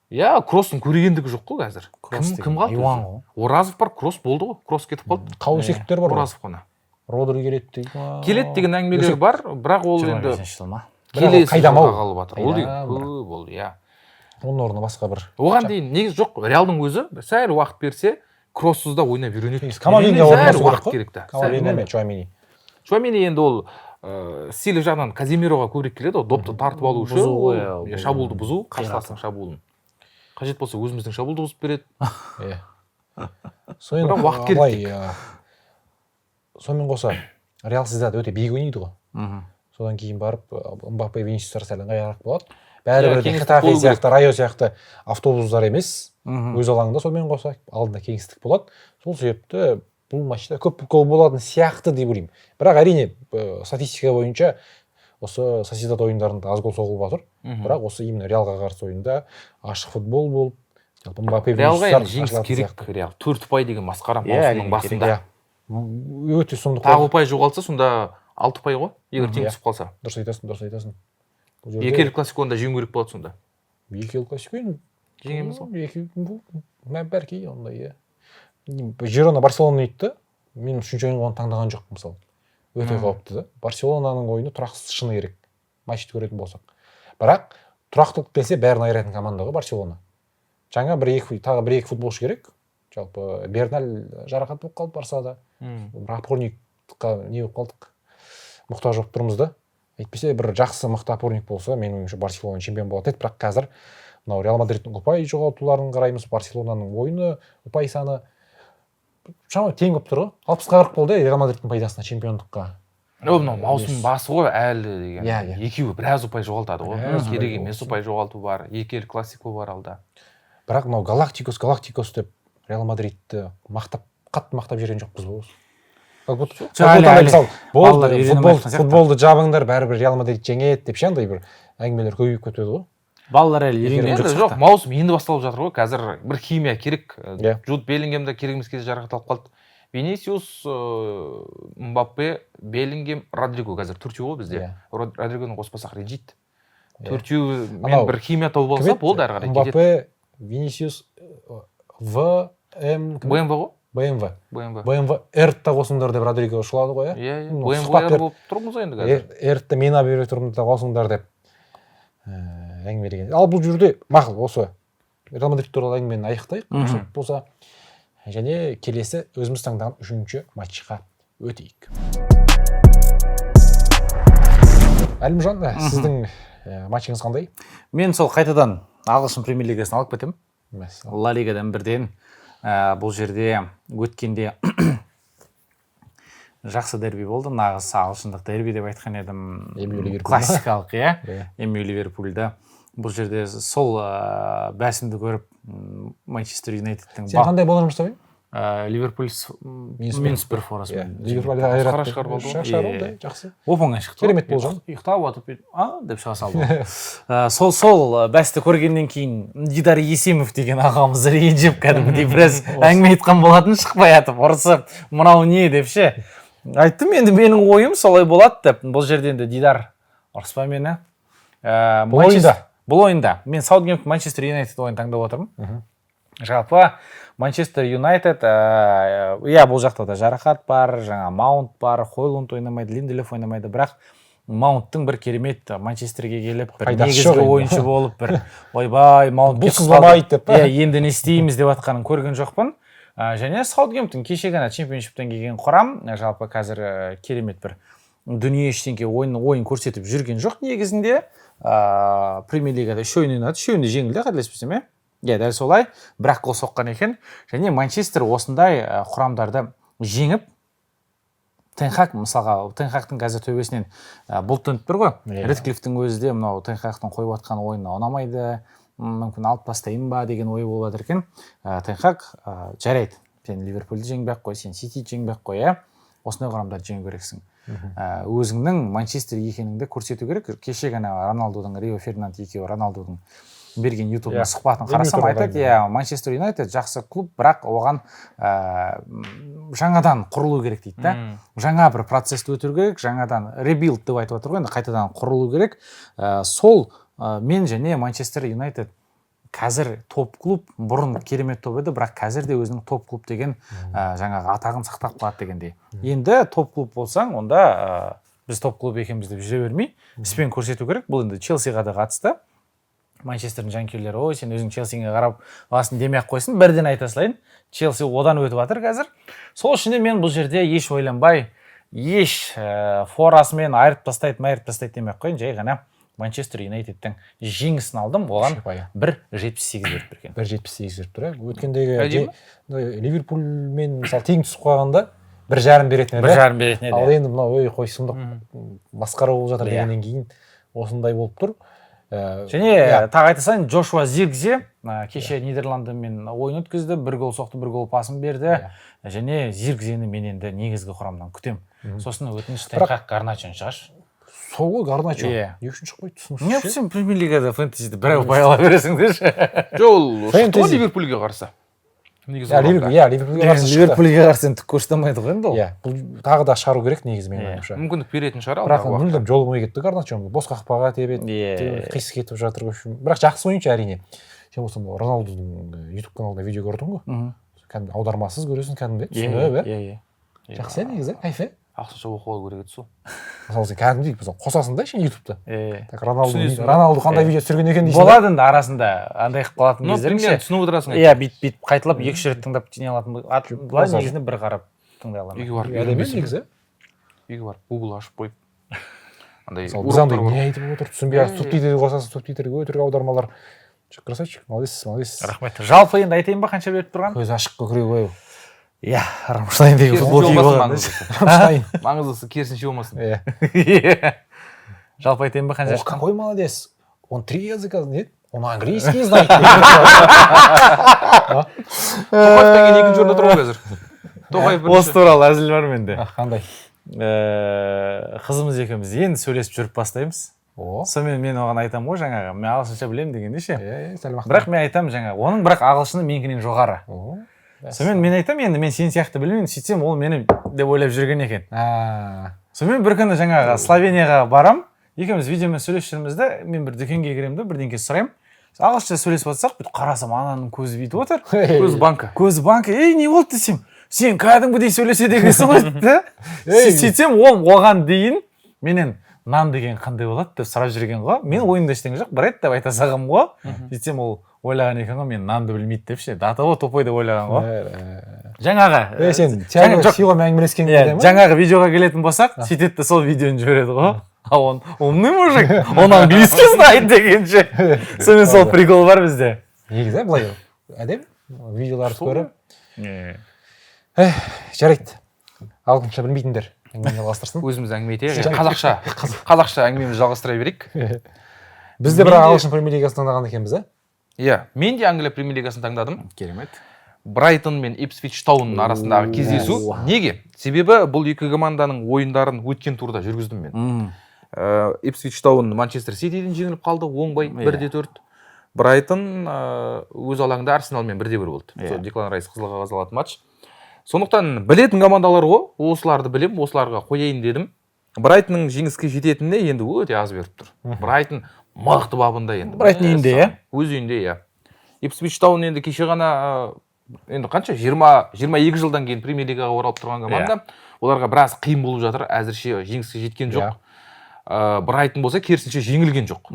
[SPEAKER 2] Иә, кросстың көрегендігі жоқ қой қазір. Кім қалды?
[SPEAKER 3] Иван ғой.
[SPEAKER 2] Оразов бар, кросс болды ғой. Кросс кетіп қалды.
[SPEAKER 1] Қау секілдер бар.
[SPEAKER 2] Оразов қана.
[SPEAKER 1] Родри келеді деген.
[SPEAKER 2] Келеді деген әңгімелер бар, бірақ ол енді
[SPEAKER 1] келесі
[SPEAKER 2] жылға қалып жатыр. Ол деген көп ол, иә.
[SPEAKER 1] Оның орнына басқа бір.
[SPEAKER 2] Оған дейін негіз жоқ. Реалдың өзі сәл уақыт берсе, кросссыз да ойнап үйренеді.
[SPEAKER 1] Камавинга
[SPEAKER 2] уақыт керек та.
[SPEAKER 1] Камавинга мен Чуамини.
[SPEAKER 2] Чуамини енді ол стилі жағынан Каземироға көбірек келеді, допты тартып алу үшін, шабуылды бұзу, қарсыластың шабуылын. Қажет болса өзіміздің шабуылды бұзып береді.
[SPEAKER 1] Бірақ
[SPEAKER 2] уақыт керек.
[SPEAKER 1] Сонымен қоса Реал Сосьедад өте биік ойнайды ғой. Содан кейін барып Мбаппе, Винисиустар сәл ыңғайырақ болады. Бәрібір де Хетафе сияқты, Райо сияқты автобустар емес, өз алаңында сонымен қоса алдында кеңістік болады. Сол себепті бұл матчта көп гол болатын сияқты деп ойлаймын. Бірақ әрине статистика бойынша осы Сосьедад ойындарында аз гол соғылып жатыр. Бірақ осы именно Реалға қарсы ойында ашық футбол болып, Мбаппе,
[SPEAKER 2] Винисиустар жеңіс керек. Реал 4 ұпай деген масқара маусымның басында.
[SPEAKER 1] Өте сұмдық.
[SPEAKER 2] Тағы ұпай жоғалтса, сонда 6 ұпай ғой, егер тең түсіп қалса.
[SPEAKER 1] Дұрыс айтасың.
[SPEAKER 2] Екі ел классиконы да жеңу керек болады сонда.
[SPEAKER 1] Екі ел классиконы
[SPEAKER 2] жеңеміз ғой.
[SPEAKER 1] Бәркей ондай, Жирона Барселона өйтті. Мен үшінші ойынға оны таңдаған жоқ, мысалы. Өте қауіпті да. Барселонаның ойыны тұрақсыз шыны керек. Матчты көретін болсақ. Бірақ тұрақтылық келсе бәрін айыратын команда ғой Барселона. Жаңа тағы бір-екі футболшы керек. Жалпы Берналь жарақат болып қалды Барсада. Опорникқа не болып қалдық? Мұқтаж болып тұрмыз да. Әйтпесе бір жақсы мықты опорник болса, менің ойымша Барселона чемпион болады еді. Бірақ қазір мынау Реал Мадридтің ұпай жоғалтуларын қараймыз, Барселонаның ойыны, ұпай саны шамамен тең болып тұр ғой. 60-40 болды Реал Мадридтің пайдасына чемпиондыққа.
[SPEAKER 2] Мынау маусым басы ғой әлі деген. Екеуі біраз ұпай жоғалтады ғой. Керек емес ұпай жоғалту бар, екі ел классико бар алда.
[SPEAKER 1] Бірақ мынау Галактикос деп Реал Мадридті қатты мақтап жүрген жоқпыз ғой. Футболды жабыңдар, бәрібір Реал Мадрид жеңеді деп андай бір әңгімелер көбейіп кетеді ғой.
[SPEAKER 3] Балалар әлі үйренген
[SPEAKER 2] жоқ. Маусым енді басталып жатыр ғой. Қазір бір химия керек. Джуд Беллингемді керек емес кезде жарақат алып қалды. Винисиус, Мбаппе, Беллингем, Родриго қазір төртеу ғой бізде. Родригоны қоспасақ ренжиді. Төртеу мен бір химия тауып алса болды әрі қарай кетеді.
[SPEAKER 1] Мбаппе, Винисиус,
[SPEAKER 2] BMW ғой.
[SPEAKER 1] BMW Эртта қосыңдар деп Родриго шулады ғой,
[SPEAKER 2] иә. BMW болып тұрмыз енді қазір.
[SPEAKER 1] Эртті мен бере тұрмын да қосыңдар деп әңгімелеген. Ал бұл жерде мақұл осы Реал Мадрид туралы әңгімені аяқтайық болса, және келесі өзіміз таңдаған 3-ші матчқа өтейік. Әлімжан, сіздің матчыңыз қандай?
[SPEAKER 3] Мен сол қайтадан ағылшын премьер лигасын алып кетемін. Ла лигадан бірден. Бұл жерде өткенде жақсы дерби болды, нағыз ағылшындық дерби деп айтқан едім. Классикалық, MU Ливерпульда. Бұл жерде сол бәсімді көріп Манчестер Юнайтедтің...
[SPEAKER 1] Сен қандай боларын жасап едің?
[SPEAKER 3] Ливерпуль Минспер Форестмен.
[SPEAKER 1] Ливерпуль шығарды, жақсы.
[SPEAKER 3] Оп-оңай шықты.
[SPEAKER 1] Керемет болжам.
[SPEAKER 3] Ұйықтап атып деп шыға салды. Сол бәсті көргеннен кейін Дидар Есемов деген ағамыз ренжіп кәдімгідей біраз әңгіме айтқан болатын, шықпай атып ұрысып, мынау не деп ше. Айттым, енді менің ойым солай болады деп. Бұл жерде енді Дидар ұрыспа мені. Бұл ойында. Мен Саутгемптон Манчестер Юнайтед ойын таңдап отырмын. Жалпы Манчестер Юнайтед, бұл жақта да жарақат бар, жаңа Маунт бар, Хойлунд ойнамайды, Линделев ойнамайды, бірақ Маунттың бір керемет Манчестерге келіп, бір негізгі ойыншы болып, бір ойбай, Маунт
[SPEAKER 1] бұл сызбамайды деп.
[SPEAKER 3] Енді не істейміз деп атқанын көрген жоқпын. Және Саутгемптон кеше ғана чемпионшиптен келген құрам, жалпы қазір керемет бір дүние ештеңке ойын көрсетіп жүрген жоқ негізінде. Премьер лигада үш ойын ойнады, үшеуінде жеңілді, қателеспесем, дәл солай, бірақ гол соққан екен. Және Манчестер осындай құрамдарды жеңіп, Тенхаг, мысалға, Тенхагтың қазір төбесінен бұл төніп тұр ғой. Редклифтің өзі де мынау Тенхагтың қойып атқан ойына ұнамайды, мүмкін алып тастайын ба деген ой болып жатыр екен. Тенхаг жарайды. Сен Ливерпульді жеңбей-ақ қой, сен Ситиді жеңбей-ақ қой, осындай құрамдарды жеңу керексің. Өзіңнің Манчестер екеніңді көрсету керек. Кеше ғана Роналдудың, Рио Фердинанд екеуі Роналдудың берген YouTube-ның сұхбатын қарасам айтады, Манчестер Юнайтед жақсы клуб, бірақ оған жаңадан құрылу керек дейді. Жаңа бір процессті өту керек, жаңадан ребилд деп айтып отыр ғой, енді қайтадан құрылу керек. Сол мен және Манчестер Юнайтед қазір топ клуб, бұрын керемет топ еді, бірақ қазір де өзінің топ клуб деген жаңағы атағын сақтап қалады дегендей. Енді топ клуб болсаң, онда біз топ клуб екенбіз деп жүре бермей, іспен көрсету керек. Бұл енді Челсиға да қатысты. Манчестердің жанкүйерлері, ой, сен өзің Челсиге қарап аласың демей-ақ қойсын, бірден айта салайын. Челси одан өтіп жатыр қазір. Сол үшін де мен бұл жерде еш ойланбай, еш форасымен айырып тастайды демей-ақ қойын, жай ғана Манчестер Юнайтедтің жеңісін алдым, оған 1.78 беріп берген.
[SPEAKER 1] 1.78 беріп тұр. Өткендегі Ливерпульмен мысалы тең түсіп қалғанда 1.5 беретін еді.
[SPEAKER 3] 1.5 беретін еді.
[SPEAKER 1] Ал енді мынау ой қой сұмдық масқара болып жатыр дегеннен кейін осындай болып тұр.
[SPEAKER 3] Және тағы айта салайын, Джошуа Зиркзе кеше Нидерландымен ойын өткізді, 1 гол соқты, 1 гол пасын берді. Және Зиркзені мен енді негізгі құрамдан күтем. Сосын өтініш Тенхаг Гарначоны шығаршы.
[SPEAKER 1] Сол ғой Гарначо. Не үшін шықпайды түсініксіз.
[SPEAKER 3] Не сен премьер лигада фэнтезиді бір ұпай ала бересің деші.
[SPEAKER 2] Жол шықты ғой Ливерпульге қарсы.
[SPEAKER 3] Ливерпульге қарсы түк көрсетемейді ғой енді ол.
[SPEAKER 1] Бұл тағы да шығару керек негізі менің ойымша.
[SPEAKER 2] Мүмкіндік беретін шығар.
[SPEAKER 1] Бірақ мүлдем жолымай кетті Гарначо. Бос қақпаға тебеді, қисық кетіп жатыр үшін. Бірақ жақсы ойыншы әрине. Сен болсам Роналдудың YouTube каналында видео көрдің ғой. Кәдімгі аудармасыз көресің кәдімгі түсініп. Жақсы негізі, кайфы.
[SPEAKER 2] Ақшаша оқуға керек еді сол.
[SPEAKER 1] Мысалы сен кәдімгідей қосасың да сен ютубта. Роналду қандай видео түсірген екен дейсің.
[SPEAKER 3] Болады енді арасында андай қылып қалатын кездеріңше.
[SPEAKER 2] Түсініп отырасың.
[SPEAKER 3] Иә, бит қайталап 2 рет тыңдап түсіне алатын. Былай негізінде бір қарап тыңдай аламын.
[SPEAKER 2] Үйге барып
[SPEAKER 1] негізі.
[SPEAKER 2] Үйге барып Google ашып қойып.
[SPEAKER 1] Андай біз андай не айтып отыр түсінбей субтитрді қосасың, субтитрге өтірік аудармалар. Красавчик, молодец.
[SPEAKER 3] Рахмет. Жалпы енді айтайын ба қанша беріп тұрған?
[SPEAKER 1] Көз ашық көкірек ой.
[SPEAKER 3] Иә, Рамштайндегі футбол киіп алған.
[SPEAKER 2] Маңыздысы керісінше болмасын.
[SPEAKER 3] Жалпы айтайын ба қанша?
[SPEAKER 1] О, какой молодец. Он 3 языка знает. Он английский знает.
[SPEAKER 2] Тоқаевтан кейін 2-ші орында тұр ғой қазір. Тоқаев бірінші.
[SPEAKER 3] Осы туралы әзіл бар менде.
[SPEAKER 1] Қандай?
[SPEAKER 3] Қызымыз екеуміз енді сөйлесіп жүріп бастаймыз. Сонымен мен оған айтам ғой жаңағы, мен ағылшынша білемін дегенде ше. Бірақ мен айтам жаңағы, оның бірақ ағылшыны менікінен жоғары. Сонымен мен айтам енді мен сен сияқты білмеймін, сөйтсем ол мені деп ойлап жүрген екен. Сонымен бір күні жаңағы Словенияға барам, екеуміз видеомен сөйлесіп жүрміз де, мен бір дүкенге кіремін де, бірдеңке сұраймын. ағылшынша сөйлесіп жатсақ бүйтіп қарасам ананың көзі бүйтіп отыр.
[SPEAKER 2] Көз банка.
[SPEAKER 3] Көзі банка. Не болды десем, сен кәдімгідей сөйлеседі екенсің ғой дейді. Сөйтсем оған дейін менен нан деген қандай болады деп сұрап жүрген ғой. Мен ойымда ештеңе жоқ, бред деп айта салғам ғой. Сөйтсем ол ойлаған екен ғой, мен нанды білмейді деп ше. До того тупой деп ойлаған ғой. Жаңағы
[SPEAKER 1] сен силом әңгімелескенде ме?
[SPEAKER 3] Жаңағы видеоға келетін болсақ, сөйтеді де сол видеоны жібереді ғой. А он умный мужик, он английский знает дегенше. Сонымен сол прикол бар бізде.
[SPEAKER 1] Негізі былай әдем видеоларды көріп. Жарайды. Ағылшынша білмейтіндер әңгімені жалғастырсын.
[SPEAKER 2] Өзіміз әңгіме етейік. Қазақша әңгімемізді жалғастыра берейік.
[SPEAKER 1] Біз де бірақ ағылшын премьер лигасын таңдаған екенбіз, ә?
[SPEAKER 2] Иә, мен де Англия премьер лигасын таңдадым.
[SPEAKER 3] Керемет.
[SPEAKER 2] Брайтон мен Ипсвич Таунның арасындағы кездесу. Неге? Себебі бұл екі команданың ойындарын өткен турда жүргіздім мен. Ипсвич Таун Манчестер Ситиден жеңіліп қалды, оңбай 1-4. Брайтон өз алаңында Арсеналмен 1-1 болды. Сол Деклан Райс қызыл қағаз алатын матч. Сондықтан білетін командалар ғой, осыларды білем, осыларға қояйын дедім. Брайтонның жеңіске жететініне енді өте аз беріп тұр. Брайтон мықты бабында енді.
[SPEAKER 3] Брайтон үйінде, иә?
[SPEAKER 2] Өз үйінде, иә. Ипсвич Таун енді кеше ғана енді қанша 22 жылдан кейін премьер лигаға оралып тұрған команда. Оларға біраз қиын болып жатыр, әзірше жеңіске жеткен жоқ. Брайтон болса керісінше жеңілген жоқ.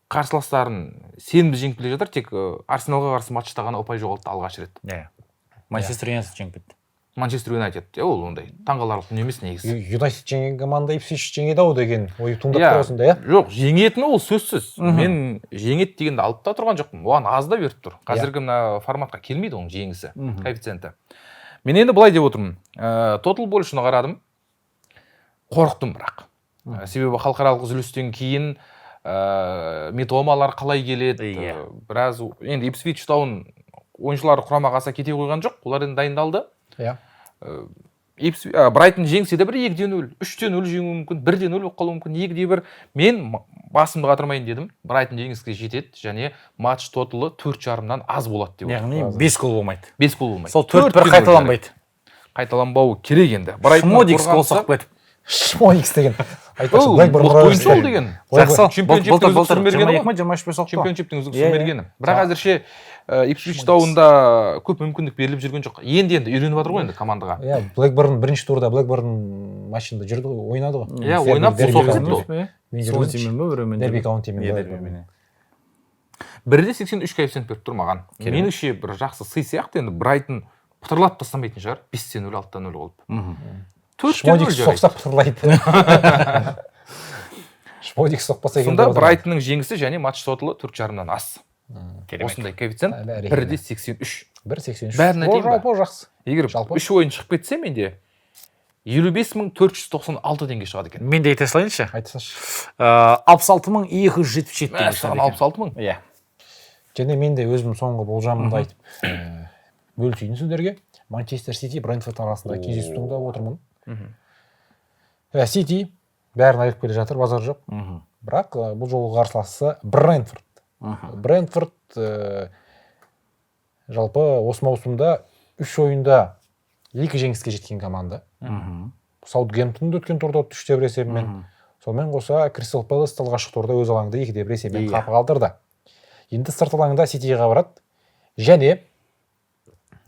[SPEAKER 2] Қарсыластарын сенбі жеңіп келе жатыр, тек Арсеналға қарсы матчта ғана ұпай жоғалтты алғаш рет.
[SPEAKER 3] Манчестер Юнайтед жеңіп кетті.
[SPEAKER 2] Манчестер Юнайтед, ол ондай таңғаларлық дүние емес негізі.
[SPEAKER 1] Юнайтед жеңген команда Ипсвич жеңеді-ау деген ой туындап тұр осында, иә?
[SPEAKER 2] Жоқ, жеңетіні ол сөзсіз. Мен жеңет дегенді алып та тұрған жоқпын. Оған аз да беріп тұр. Қазіргі мына форматқа келмейді оның жеңісі, коэффициенті. Мен енді былай деп отырмын. Total бөл үшін қарадым. Қорықтым бірақ. Себебі халықаралық үзілістен кейін метомалар қалай келеді. Біраз енді Ипсвич Таун ойыншылары құрамаға аса кете қойған жоқ. Олар енді дайындалды.
[SPEAKER 1] Иә.
[SPEAKER 2] Брайтон жеңсе де бір 2-0, 3-0 жеңуі мүмкін, 1-0 болып қалуы мүмкін, 2-1. Мен басымды қатырмайын дедім. Брайтон жеңіске жетеді және матч тоталы 4,5-нан аз болады деп.
[SPEAKER 3] Яғни 5 гол болмайды.
[SPEAKER 2] 5 гол болмайды.
[SPEAKER 3] Сол 4-1 қайталанбайды.
[SPEAKER 2] Қайталанбауы керек енді.
[SPEAKER 3] Шмодикс гол соқып кетіп.
[SPEAKER 1] Шмодикс деген.
[SPEAKER 2] Айтпақшы, ойыншы ол деген.
[SPEAKER 3] Жақсы.
[SPEAKER 2] Чемпионшиптің үздік
[SPEAKER 3] мергені ғой. 25 соқты.
[SPEAKER 2] Чемпионшиптің үздік мергені. Бірақ әзірше Ипсвич Таунда көп мүмкіндік беріліп жүрген жоқ. Енді үйреніп жатыр ғой енді командаға.
[SPEAKER 1] Иә, Блэкберн бірінші турда Блэкберн матчында жүрді ғой, ойнады ғой.
[SPEAKER 2] Иә, ойнап соғысты.
[SPEAKER 3] Сол тиммен бе біреумен?
[SPEAKER 1] Дерби каунтимен.
[SPEAKER 2] 1.83 коэффициент беріп тұр маған. Меніңше бір жақсы сый сияқты, енді Брайтон пытырлап тастамайтын шығар. 5-0, 6-0 болып.
[SPEAKER 1] Шмодикс соқса пытырлайды. Шмодикс соқпаса екен.
[SPEAKER 2] Сонда Брайтонның жеңісі және матч тоталы 4,5-нан аз. Осындай коэффициент 1.83.
[SPEAKER 1] 1.83.
[SPEAKER 2] Бәріне тең ба?
[SPEAKER 1] Жалпы жақсы.
[SPEAKER 2] Егер 3 ойын шығып кетсе менде 55.496 теңге шығады екен.
[SPEAKER 3] Мен де айта салайыншы.
[SPEAKER 1] Айтсашы.
[SPEAKER 3] 66.277 теңге.
[SPEAKER 2] Саған 66.000?
[SPEAKER 3] Иә.
[SPEAKER 1] Және мен де өзім соңғы болжамымды айтып бөлісейін сіздерге. Манчестер Сити Брентфорд арасында кездесу тыңдап отырмын. Сити бәрін айтып келе жатыр, базар жоқ. Бірақ бұл жолғы қарсыласы Брентфорд. Брентфорд жалпы осы маусымда 3 ойында 2 жеңіске жеткен команда. Саутгемптонды өткен турда 3-1 есебімен. Сонымен қоса Кристал Пэлас алғашқы турда өз алаңында 2-1 есебімен қапы қалдырды. Енді сырт алаңда Ситиге барады. Және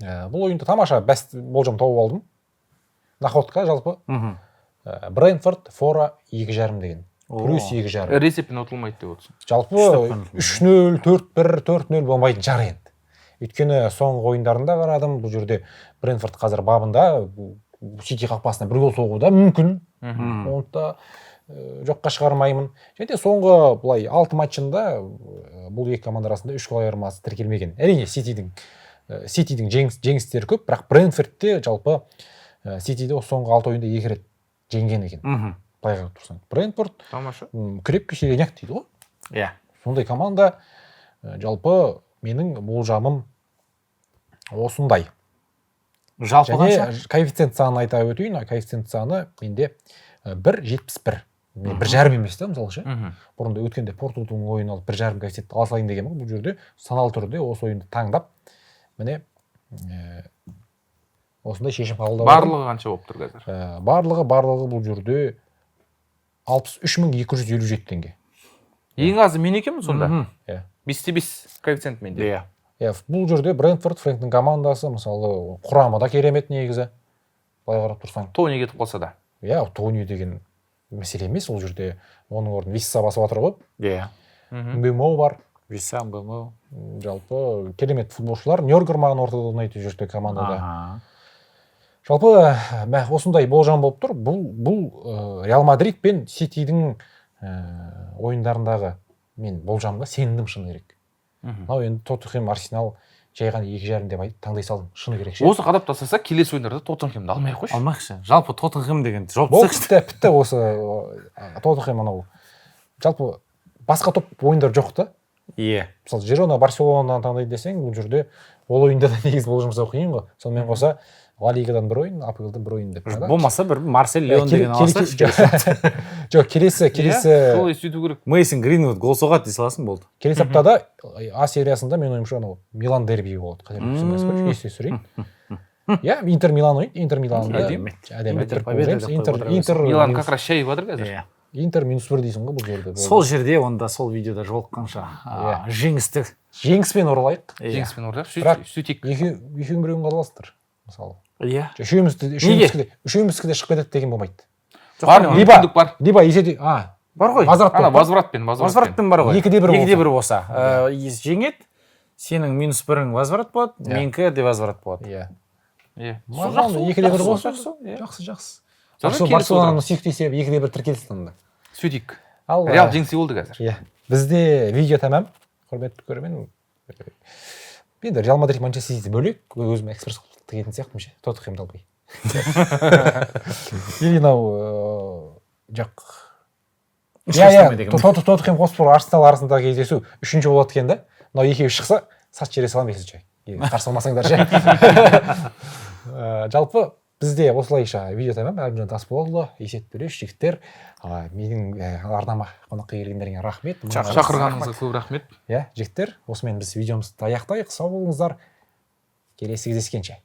[SPEAKER 1] бұл ойында тамаша болжам тауып алдым. Находка жалпы Брентфорд фора 2,5 деген. Плюс 2,5.
[SPEAKER 2] Ресеппен ұтылмайды деп отырсың.
[SPEAKER 1] Жалпы 3-0, 4-1, 4-0 болмайтын жар енді. Өйткені соңғы ойындарында қарадым, бұл жерде Брентфорд қазір бабында Сити қақпасына 1 гол соғуда мүмкін. Онда жоққа шығармаймын. Және соңғы былай 6 матчында бұл екі команда арасында 3 гол айырмасы тіркелмеген. Әрине Ситидің жеңістері көп, бірақ Брентфордте жалпы Ситиде соңғы 6 ойында 2 рет жеңген екен. Былай қарап тұрсаң. Брентфорд
[SPEAKER 2] тамаша.
[SPEAKER 1] Крепкий середняк дейді ғой.
[SPEAKER 3] Иә.
[SPEAKER 1] Сондай команда жалпы менің болжамым осындай.
[SPEAKER 3] Жалпы қанша?
[SPEAKER 1] Коэффициент санын айта өтейін. Коэффициент саны менде 1,71. Мен 1,5 емес та мысалы ше. Бұрында өткенде Портудың ойын алып 1,5 коэффициент алсайын деген бұл жерде саналы түрде осы ойынды таңдап міне осындай шешім қабылдап.
[SPEAKER 2] Барлығы қанша болып тұр қазір?
[SPEAKER 1] Барлығы бұл жерде 63.257 теңге.
[SPEAKER 2] ең азы мен екенмін сонда.
[SPEAKER 1] Иә.
[SPEAKER 2] 5/5 коэффициент менде.
[SPEAKER 3] Иә.
[SPEAKER 1] Иә, бұл жерде Брентфорд, Фрэнктің командасы, мысалы, құрамы да керемет негізі. Былай қарап тұрсаң.
[SPEAKER 2] Тони кетіп қалса да.
[SPEAKER 1] Иә, Тони деген мәселе емес ол жерде. Оның орнын Висса басып жатыр ғой.
[SPEAKER 3] Иә.
[SPEAKER 1] Мбемо бар.
[SPEAKER 3] Виса, Мбемо.
[SPEAKER 1] Жалпы керемет футболшылар. Нёргер маған ортада ойнайды жүрді командада. Жалпы осындай болжам болып тұр. Бұл Реал Мадрид пен Ситидің ойындарындағы мен болжамға сендім шыны керек. Мынау енді Тоттенхэм, Арсенал жай ғана 2,5 деп таңдай салдым. Шыны керек ше.
[SPEAKER 2] Осы қадап тастаса келесі ойындарда Тоттенхемді алмай ақ қойшы.
[SPEAKER 3] Алмайықшы. Жалпы Тоттенхэм деген жауап
[SPEAKER 1] бітті осы Тоттенхэм анау. Жалпы басқа топ ойындар жоқ та.
[SPEAKER 3] Иә.
[SPEAKER 1] Мысалы, Жирона, Барселонаны таңдайды десең, бұл жерде ол ойында да негіз болжам жасау қиын ғой. Сонымен қоса Ла Лигадан бір ойын, АПЛ-дан бір ойын деп.
[SPEAKER 3] Болмаса бір Марсель Леон деген аласақ.
[SPEAKER 1] Жоқ, келесі
[SPEAKER 2] солай сөйту керек.
[SPEAKER 3] Мейсон Гринвуд гол соғады дей саласың болды.
[SPEAKER 1] Келесі аптада А сериясында мен ойымша анау Милан дерби болады. Қателеспесем, есте сүрейін. Иә, Интер Милан ойын, Интер Милан әдемі.
[SPEAKER 2] Милан как раз шайып жатыр қазір.
[SPEAKER 1] Интер -1 дейсің ғой бұл жерде.
[SPEAKER 3] Сол жерде онда сол видеода жолыққанша
[SPEAKER 1] жеңіспен оралайық.
[SPEAKER 2] Жеңіспен оралайық. Сөйтейік.
[SPEAKER 1] Екеуің біреуін қаласыңдар. Мысалы.
[SPEAKER 3] Иә.
[SPEAKER 1] Үшеуміздікі де шығып кетеді деген болмайды. Либо еседе,
[SPEAKER 3] бар ғой.
[SPEAKER 2] Возвратпен
[SPEAKER 3] бар ғой.
[SPEAKER 1] 2-1
[SPEAKER 3] болса. Жеңет, сенің -1-ің возврат болады, менікі де возврат болады.
[SPEAKER 2] Иә.
[SPEAKER 1] 2-1 болса, жақсы. Барселонаның сүйіктесе 2-1 тіркелсін.
[SPEAKER 2] Сөйтейік. Реал жеңсе болды қазір.
[SPEAKER 1] Иә. Бізде видео тәмам. Құрметті көрермен. Енді Реал Мадрид Манчестер Сити бөлек, өзім эксперт тігетін сияқтымын ше. Тоттенхемді албай. Или мынау жоқ. Тоттенхем Хотспур Арсенал арасындағы кездесу 3-ші болады екен да. Мынау екеуі шықса, сат жере салам есіңше. Қарсы алмасаңдар ше. Жалпы бізде осылайша видео тәмам. Әлімжан Тасболұлы, Есет Төлеш, жігіттер. Менің арнама қонаққа келгендеріңе рахмет.
[SPEAKER 2] Шақырғаныңызға көп рахмет.
[SPEAKER 1] Иә, жігіттер, осымен біз видеомызды аяқтайық. Сау болыңыздар. Келесі кездескенше.